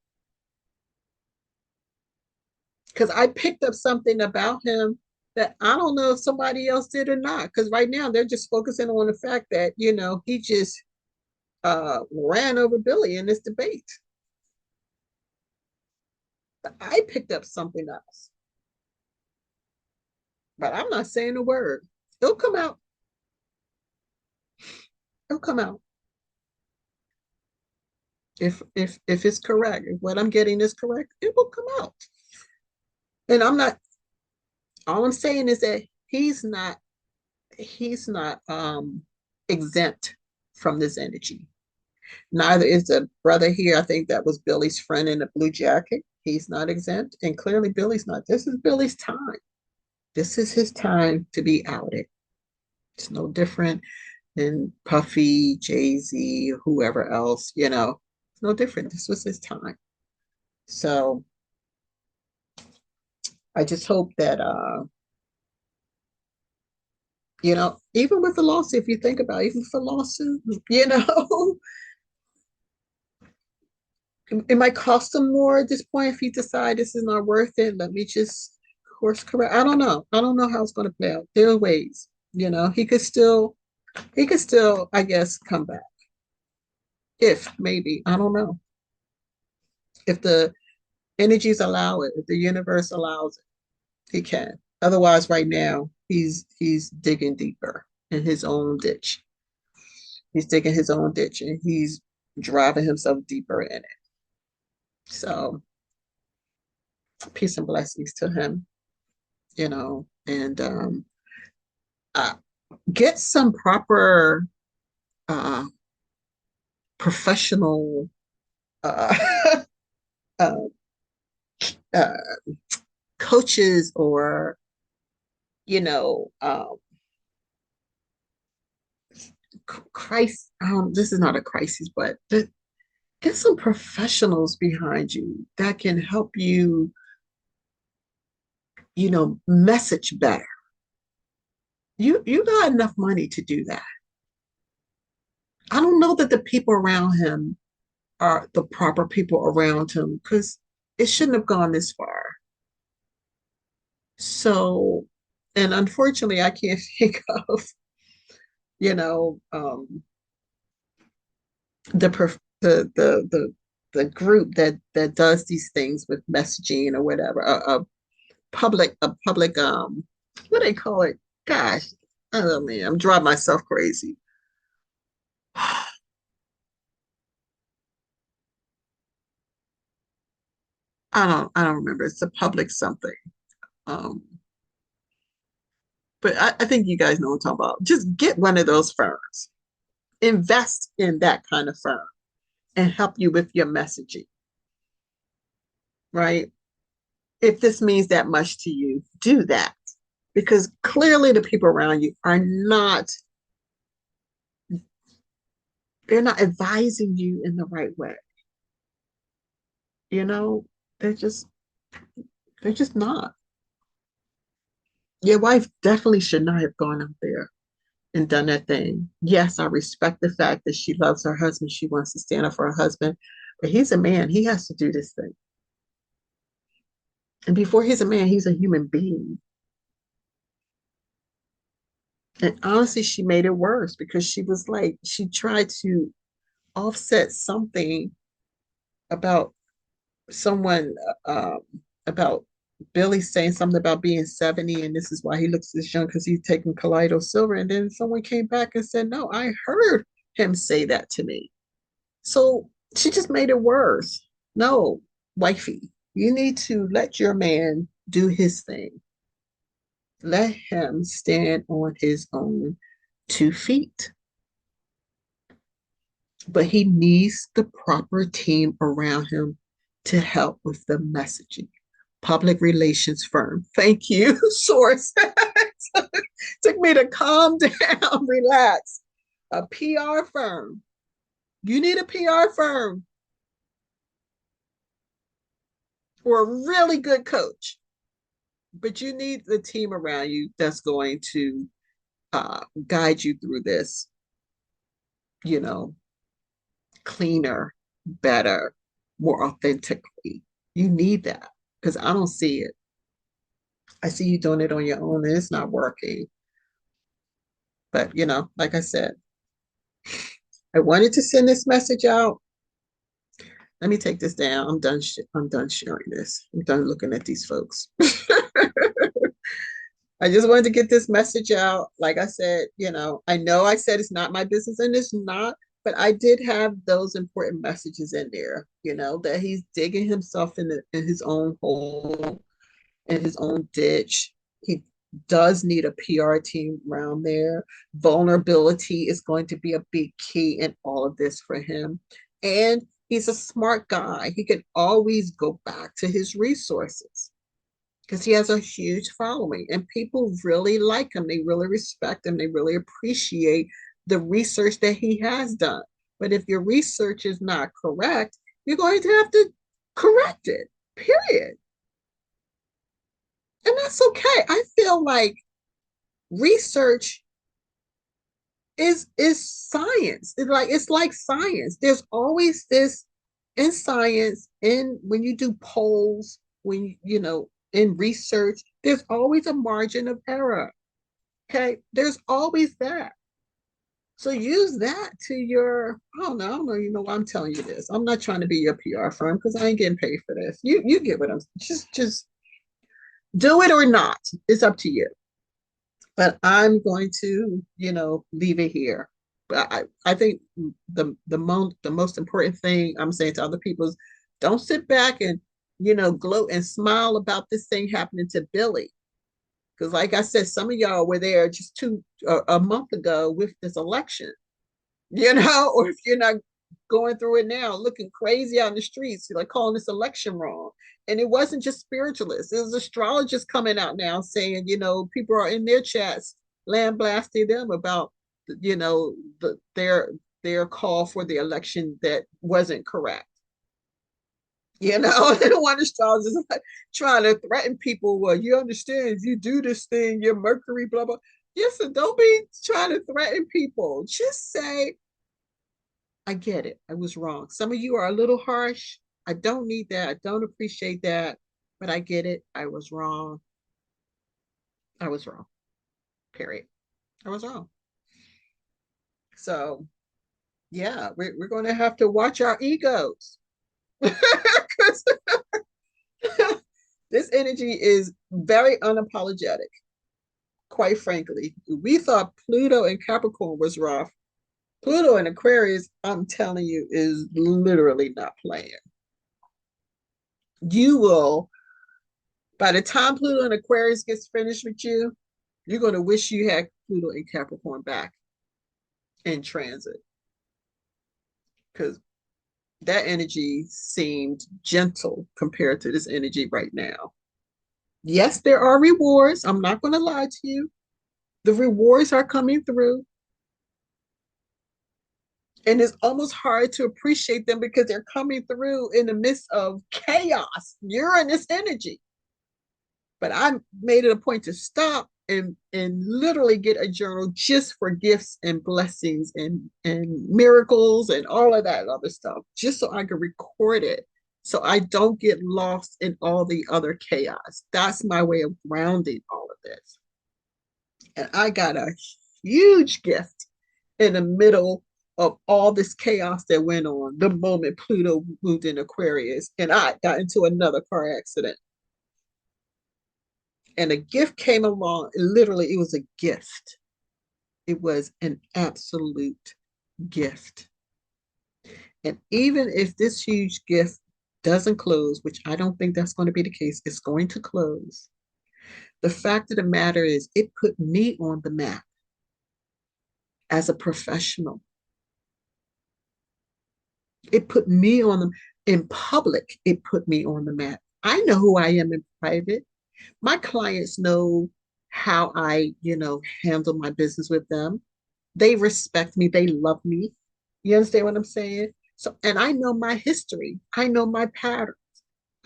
Speaker 1: Because I picked up something about him that I don't know if somebody else did or not. Because right now they're just focusing on the fact that, he just ran over Billy in this debate. But I picked up something else. But I'm not saying a word. It'll come out. It'll come out. If it's correct, if what I'm getting is correct, it will come out. And I'm not, all I'm saying is that he's not exempt from this energy. Neither is the brother here. I think that was Billy's friend in the blue jacket. He's not exempt. And clearly Billy's not. This is Billy's time. This is his time to be outed. It's no different and Puffy, Jay-Z, whoever else, it's no different. This was his time. So I just hope that even with the lawsuit, if you think about it, even for lawsuit, it might cost him more at this point if he decide this is not worth it. Let me just course correct. I don't know. I don't know how it's going to play out. There are ways, he could still, I guess, come back. If maybe, I don't know. If the energies allow it, if the universe allows it, he can. Otherwise, right now, he's digging deeper in his own ditch. He's digging his own ditch and he's driving himself deeper in it. So peace and blessings to him, and uh, get some proper uh, professional uh, uh, uh, coaches or you know crisis. This is not a crisis, but get some professionals behind you that can help you, message better. You got enough money to do that. I don't know that the people around him are the proper people around him because it shouldn't have gone this far. So, and unfortunately, I can't think of, you know, the group that does these things with messaging or whatever. A public what do they call it? Gosh, oh man, I'm driving myself crazy. I don't remember. It's a public something. Um, but I think you guys know what I'm talking about. Just get one of those firms, invest in that kind of firm, and help you with your messaging, right? If this means that much to you, do that because clearly the people around you are not, they're not advising you in the right way. You know, they're just they're just not. Your wife definitely should not have gone out there and done that thing. Yes, I respect the fact that she loves her husband. She wants to stand up for her husband, but he's a man. He has to do this thing. And before he's a man, he's a human being. And honestly, she made it worse because she was like, she tried to offset something about someone, about Billy saying something about being 70 and this is why he looks this young because he's taking Kaleido Silver. And then someone came back and said, no, I heard him say that to me. So she just made it worse. No, wifey, you need to let your man do his thing. Let him stand on his own 2 feet. But he needs the proper team around him to help with the messaging. Public relations firm. Thank you, source. Took me to calm down, relax. A PR firm. You need a PR firm or a really good coach, but you need the team around you that's going to guide you through this, you know, cleaner, better, more authentically. You need that because I don't see it. I see you doing it on your own and it's not working. But, like I said, I wanted to send this message out. Let me take this down. I'm done sharing this. I'm done looking at these folks. I just wanted to get this message out. Like I said, I know I said it's not my business and it's not, but I did have those important messages in there, that he's digging himself in his own hole, in his own ditch. He does need a PR team around there. Vulnerability is going to be a big key in all of this for him. And he's a smart guy. He can always go back to his resources because he has a huge following and people really like him. They really respect him. They really appreciate the research that he has done. But if your research is not correct, you're going to have to correct it, period. And that's okay. I feel like research is science. It's like science. There's always this in science, in when you do polls, when in research, there's always a margin of error. Okay, there's always that. So use that to your, I don't know, why I'm telling you this. I'm not trying to be your PR firm because I ain't getting paid for this. You get what I'm just do it or not. It's up to you. But I'm going to, leave it here. But I think the most important thing I'm saying to other people is don't sit back and, gloat and smile about this thing happening to Billy. Because like I said, some of y'all were there just a month ago with this election, or if you're not going through it now, looking crazy out in the streets, like calling this election wrong. And it wasn't just spiritualists, it was astrologists coming out now saying, people are in their chats lambasting them about, their call for the election that wasn't correct. One astrologist is like trying to threaten people. Well, you understand, if you do this thing, your Mercury, blah, blah. Yes, so don't be trying to threaten people. Just say, I get it. I was wrong. Some of you are a little harsh. I don't need that. I don't appreciate that. But I get it. I was wrong. I was wrong. Period. I was wrong. So, yeah, we're going to have to watch our egos. This energy is very unapologetic, quite frankly. We thought Pluto and Capricorn was rough. Pluto and Aquarius, I'm telling you, is literally not playing. You will, by the time Pluto and Aquarius gets finished with you, you're going to wish you had Pluto and Capricorn back in transit. Because that energy seemed gentle compared to this energy right now. Yes, there are rewards. I'm not going to lie to you. The rewards are coming through. And it's almost hard to appreciate them because they're coming through in the midst of chaos. You're in this energy. But I made it a point to stop and literally get a journal just for gifts and blessings and miracles and all of that other stuff, just so I can record it, so I don't get lost in all the other chaos. That's my way of grounding all of this. And I got a huge gift in the middle of all this chaos that went on the moment Pluto moved in Aquarius and I got into another car accident. And a gift came along. Literally, it was a gift. It was an absolute gift. And even if this huge gift doesn't close, which I don't think that's going to be the case, it's going to close. The fact of the matter is, it put me on the map as a professional. It put me on the, in public, it put me on the map. I know who I am in private. My clients know how I, handle my business with them. They respect me. They love me. You understand what I'm saying? So, and I know my history. I know my patterns.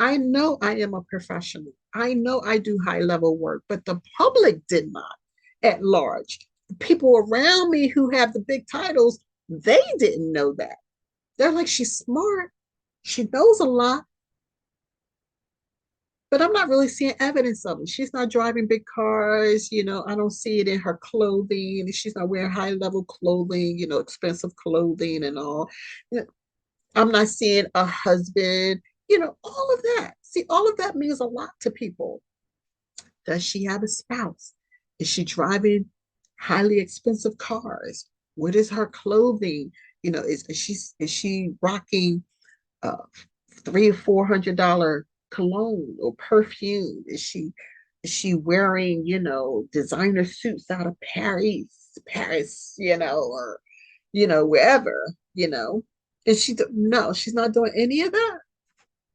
Speaker 1: I know I am a professional. I know I do high level work, but the public did not at large. The people around me who have the big titles, they didn't know that. They're like, she's smart. She knows a lot, but I'm not really seeing evidence of it. She's not driving big cars. I don't see it in her clothing. She's not wearing high level clothing, expensive clothing and all. I'm not seeing a husband, all of that. See, all of that means a lot to people. Does she have a spouse? Is she driving highly expensive cars? What is her clothing? Is she rocking uh, $300 or $400 cologne or perfume? Is she wearing, designer suits out of Paris, or wherever, and no, she's not doing any of that.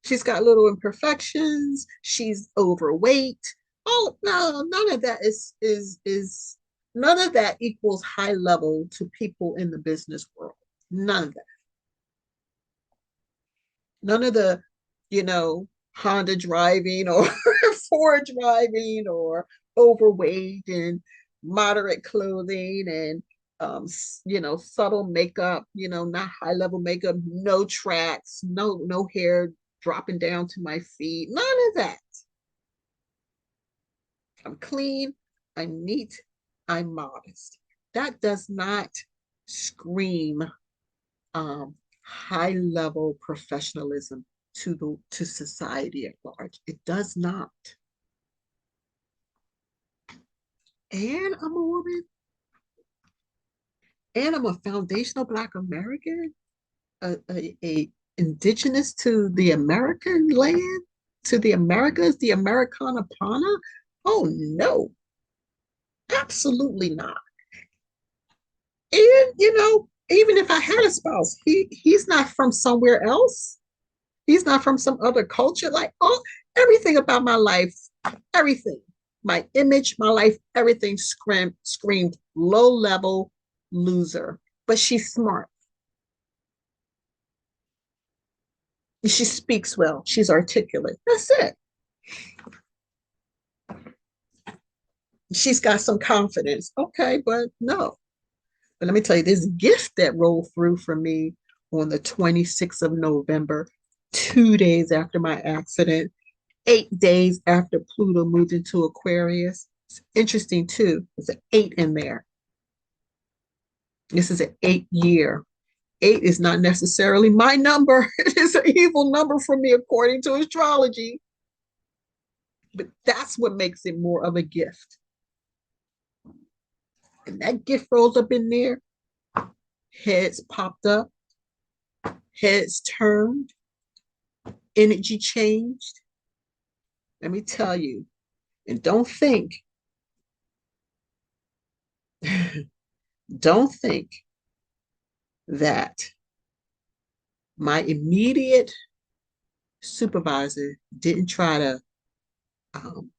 Speaker 1: She's got little imperfections. She's overweight. Oh no, none of that is None of that equals high level to people in the business world. None of that. None of the, you know, Honda driving or Ford driving or overweight and moderate clothing and subtle makeup, not high level makeup, no tracks, no hair dropping down to my feet, none of that. I'm clean, I'm neat, I'm modest. That does not scream high level professionalism to society at large. It does not. And I'm a woman, and I'm a foundational Black American, a indigenous to the American land, to the Americas, the Americana. Oh no, absolutely not. And even if I had a spouse, he's not from somewhere else. He's not from some other culture. Like, oh, everything about my life, everything, my image, my life, everything screamed low level loser. But she's smart. She speaks well. She's articulate. That's it. She's got some confidence. Okay, but no. But let me tell you, this gift that rolled through for me on the 26th of November, 2 days after my accident, 8 days after Pluto moved into Aquarius. It's interesting too. There's an 8 in there. This is an 8 year. 8 is not necessarily my number. It is an evil number for me according to astrology. But that's what makes it more of a gift. And that gift rolls up in there. Heads popped up, heads turned, energy changed. Let me tell you, and don't think that my immediate supervisor didn't try to um,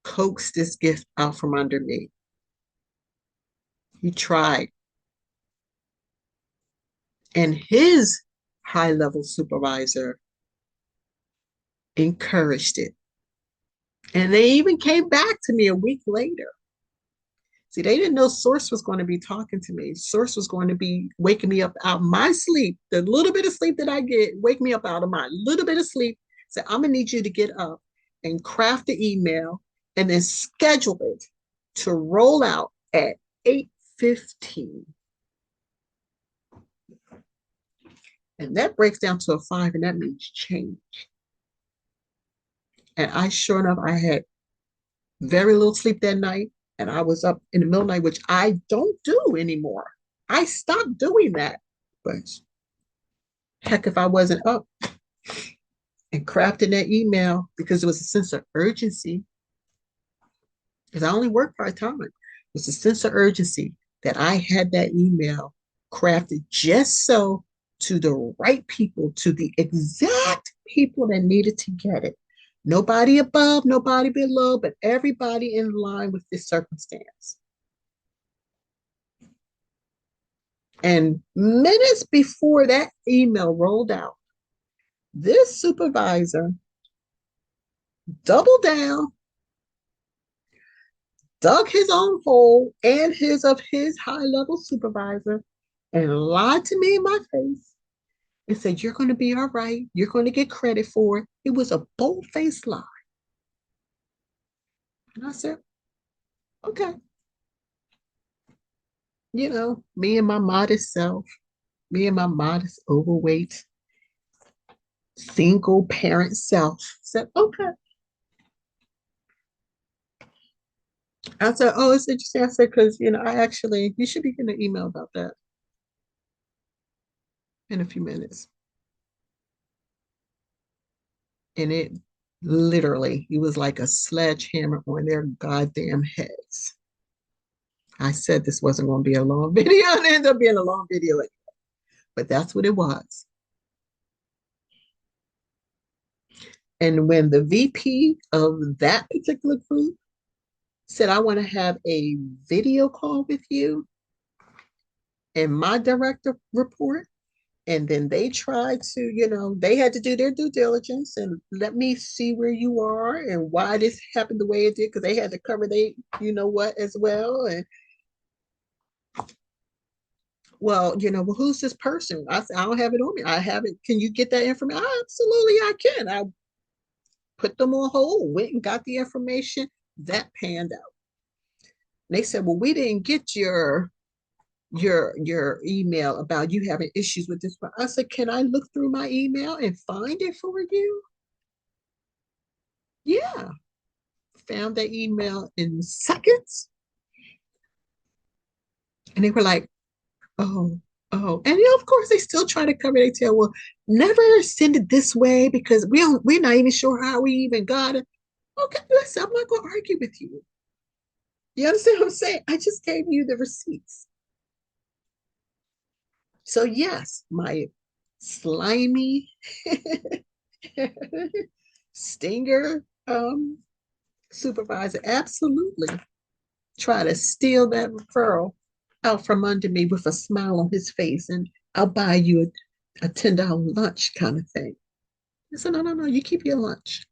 Speaker 1: coax this gift out from under me. He tried. And his high level supervisor encouraged it. And they even came back to me a week later. See, they didn't know Source was going to be talking to me. Source was going to be waking me up out of my sleep, the little bit of sleep that I get, wake me up out of my little bit of sleep. Say, I'm going to need you to get up and craft the email and then schedule it to roll out at 8:15. And that breaks down to a 5, and that means change. And I, sure enough, I had very little sleep that night. And I was up in the middle of the night, which I don't do anymore. I stopped doing that. But heck, if I wasn't up and crafting that email, because it was a sense of urgency, because I only work part-time. It was a sense of urgency that I had that email crafted just so to the right people, to the exact people that needed to get it. Nobody above, nobody below, but everybody in line with this circumstance. And minutes before that email rolled out, this supervisor doubled down, dug his own hole and his high-level supervisor, and lied to me in my face and said, you're going to be all right. You're going to get credit for it. It was a bold-faced lie. And I said, okay. Me and my modest self, me and my modest overweight single parent self said, okay. I said, oh, it's interesting. I said, because, you should be getting an email about that in a few minutes. And it was like a sledgehammer on their goddamn heads. I said this wasn't going to be a long video, and it ended up being a long video anyway. But that's what it was. And when the VP of that particular group said, I want to have a video call with you and my director report. And then they tried to, they had to do their due diligence and let me see where you are and why this happened the way it did, because they had to cover what as well. And well, who's this person? I said, I don't have it on me. I have it. Can you get that information? Absolutely, I can. I put them on hold, went and got the information that panned out. And they said, well, we didn't get your email about you having issues with this. I said, can I look through my email and find it for you? Yeah. Found that email in seconds. And they were like, oh, oh. And of course they still try to cover their tail. Well, never send it this way because we're not even sure how we even got it. Okay, listen, I'm not gonna argue with you. You understand what I'm saying? I just gave you the receipts. So yes, my slimy stinger supervisor absolutely try to steal that referral out from under me with a smile on his face, and I'll buy you a $10 lunch kind of thing. I said, no, no, no, you keep your lunch.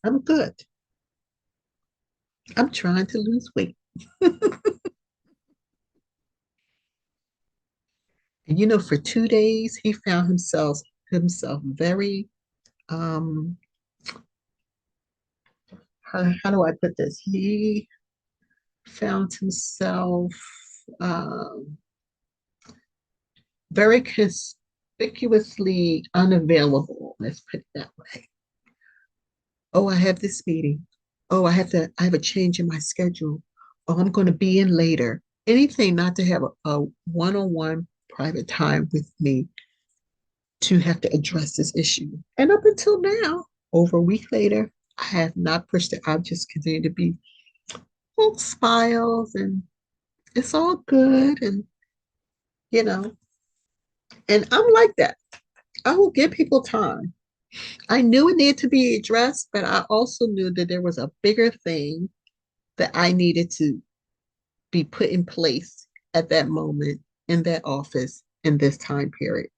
Speaker 1: I'm good. I'm trying to lose weight. And for 2 days, he found himself very how do I put this? He found himself um, very conspicuously unavailable. Let's put it that way. Oh, I have this meeting. Oh, I have a change in my schedule. Oh, I'm going to be in later. Anything not to have a one-on-one private time with me to have to address this issue. And up until now, over a week later, I have not pushed it. I've just continued to be full smiles and it's all good. And, you know, and I'm like that. I will give people time. I knew it needed to be addressed, but I also knew that there was a bigger thing that I needed to be put in place at that moment in that office in this time period.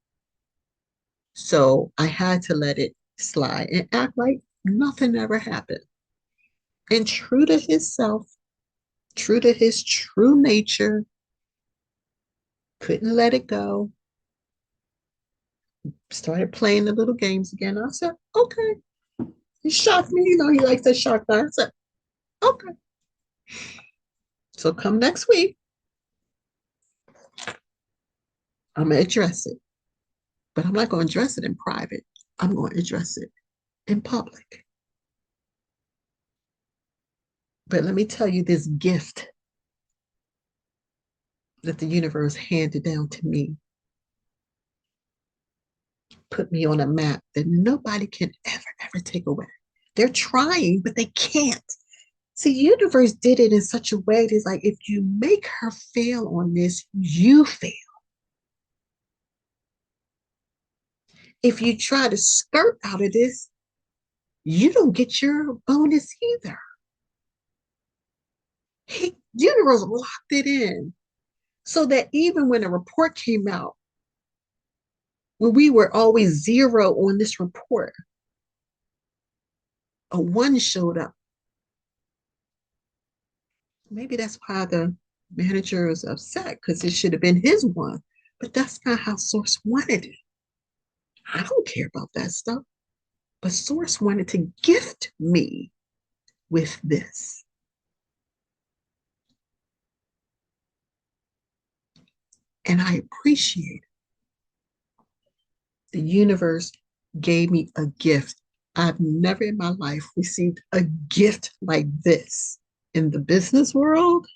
Speaker 1: So I had to let it slide and act like nothing ever happened. And true to himself, true to his true nature, couldn't let it go. Started playing the little games again. I said, okay. He shocked me. He likes that shock value. I said, okay. So come next week, I'm going to address it. But I'm not going to address it in private. I'm going to address it in public. But let me tell you this gift that the universe handed down to me put me on a map that nobody can ever take away. They're trying, but they can't. See, the universe did it in such a way that it's like, if you make her fail on this, you fail. If you try to skirt out of this, you don't get your bonus either. Universe locked it in so that even when a report came out, when we were always zero on this report, a one showed up. Maybe that's why the manager was upset because it should have been his one. But that's not how Source wanted it. I don't care about that stuff. But Source wanted to gift me with this. And I appreciate it. The universe gave me a gift. I've never in my life received a gift like this in the business world.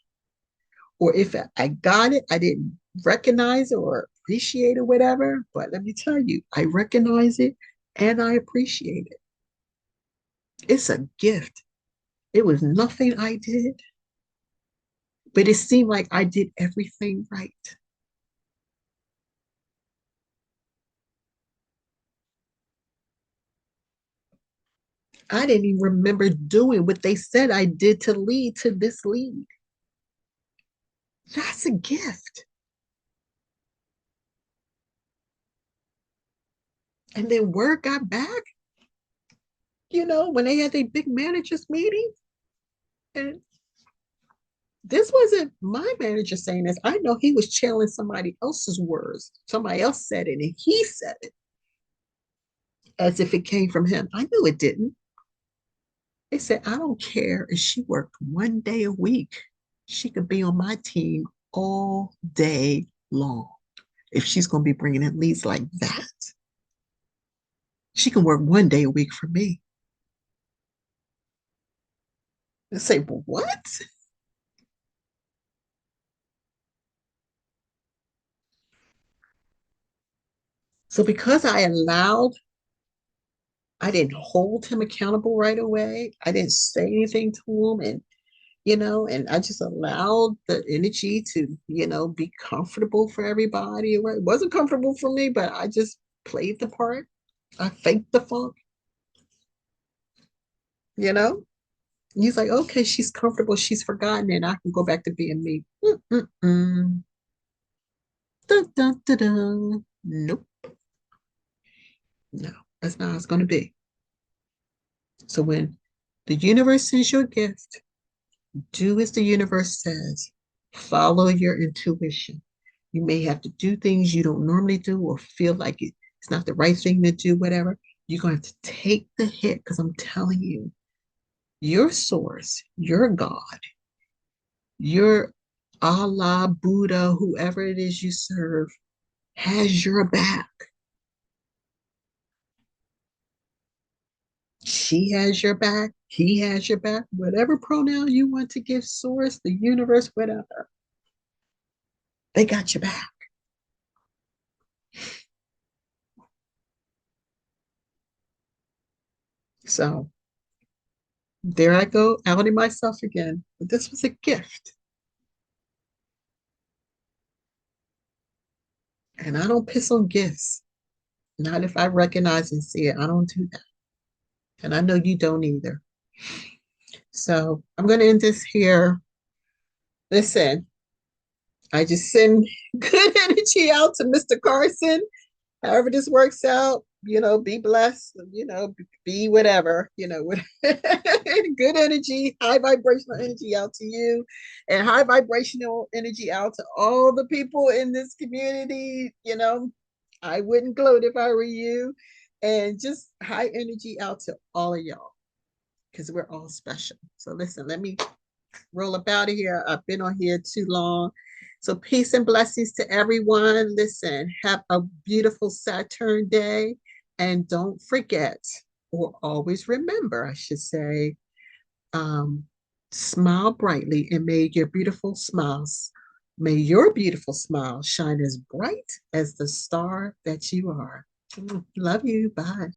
Speaker 1: Or if I got it, I didn't recognize it or appreciate it, whatever. But let me tell you, I recognize it and I appreciate it. It's a gift. It was nothing I did, but it seemed like I did everything right. I didn't even remember doing what they said I did to lead to this lead. That's a gift. And then word got back, when they had their big managers meeting. And this wasn't my manager saying this. I know he was channeling somebody else's words. Somebody else said it, and he said it as if it came from him. I knew it didn't. They said, I don't care if she worked 1 day a week. She could be on my team all day long. If she's going to be bringing in leads like that, she can work 1 day a week for me. They say, what? So because I didn't hold him accountable right away. I didn't say anything to him. And I just allowed the energy to, be comfortable for everybody. It wasn't comfortable for me, but I just played the part. I faked the funk, you know? And he's like, okay, she's comfortable. She's forgotten, and I can go back to being me. Mm-mm-mm. Dun, dun, dun, dun. Nope. No, that's not how it's going to be. So when the universe sends you a gift, do as the universe says. Follow your intuition. You may have to do things you don't normally do or feel like it's not the right thing to do, whatever. You're going to have to take the hit because I'm telling you, your source, your God, your Allah, Buddha, whoever it is you serve, has your back. She has your back. He has your back. Whatever pronoun you want to give source, the universe, whatever, they got your back. So there I go, outing myself again. But this was a gift. And I don't piss on gifts. Not if I recognize and see it. I don't do that. And I know you don't either. So I'm going to end this here. Listen, I just send good energy out to Mr. Carlson. However this works out, be blessed, be whatever, good energy, high vibrational energy out to you, and high vibrational energy out to all the people in this community. I wouldn't gloat if I were you, and just high energy out to all of y'all because we're all special. So listen, let me roll up out of here. I've been on here too long. So peace and blessings to everyone. Listen, have a beautiful Saturn day. And don't forget, or always remember, I should say, um, smile brightly and may your beautiful smile shine as bright as the star that you are. Love you. Bye.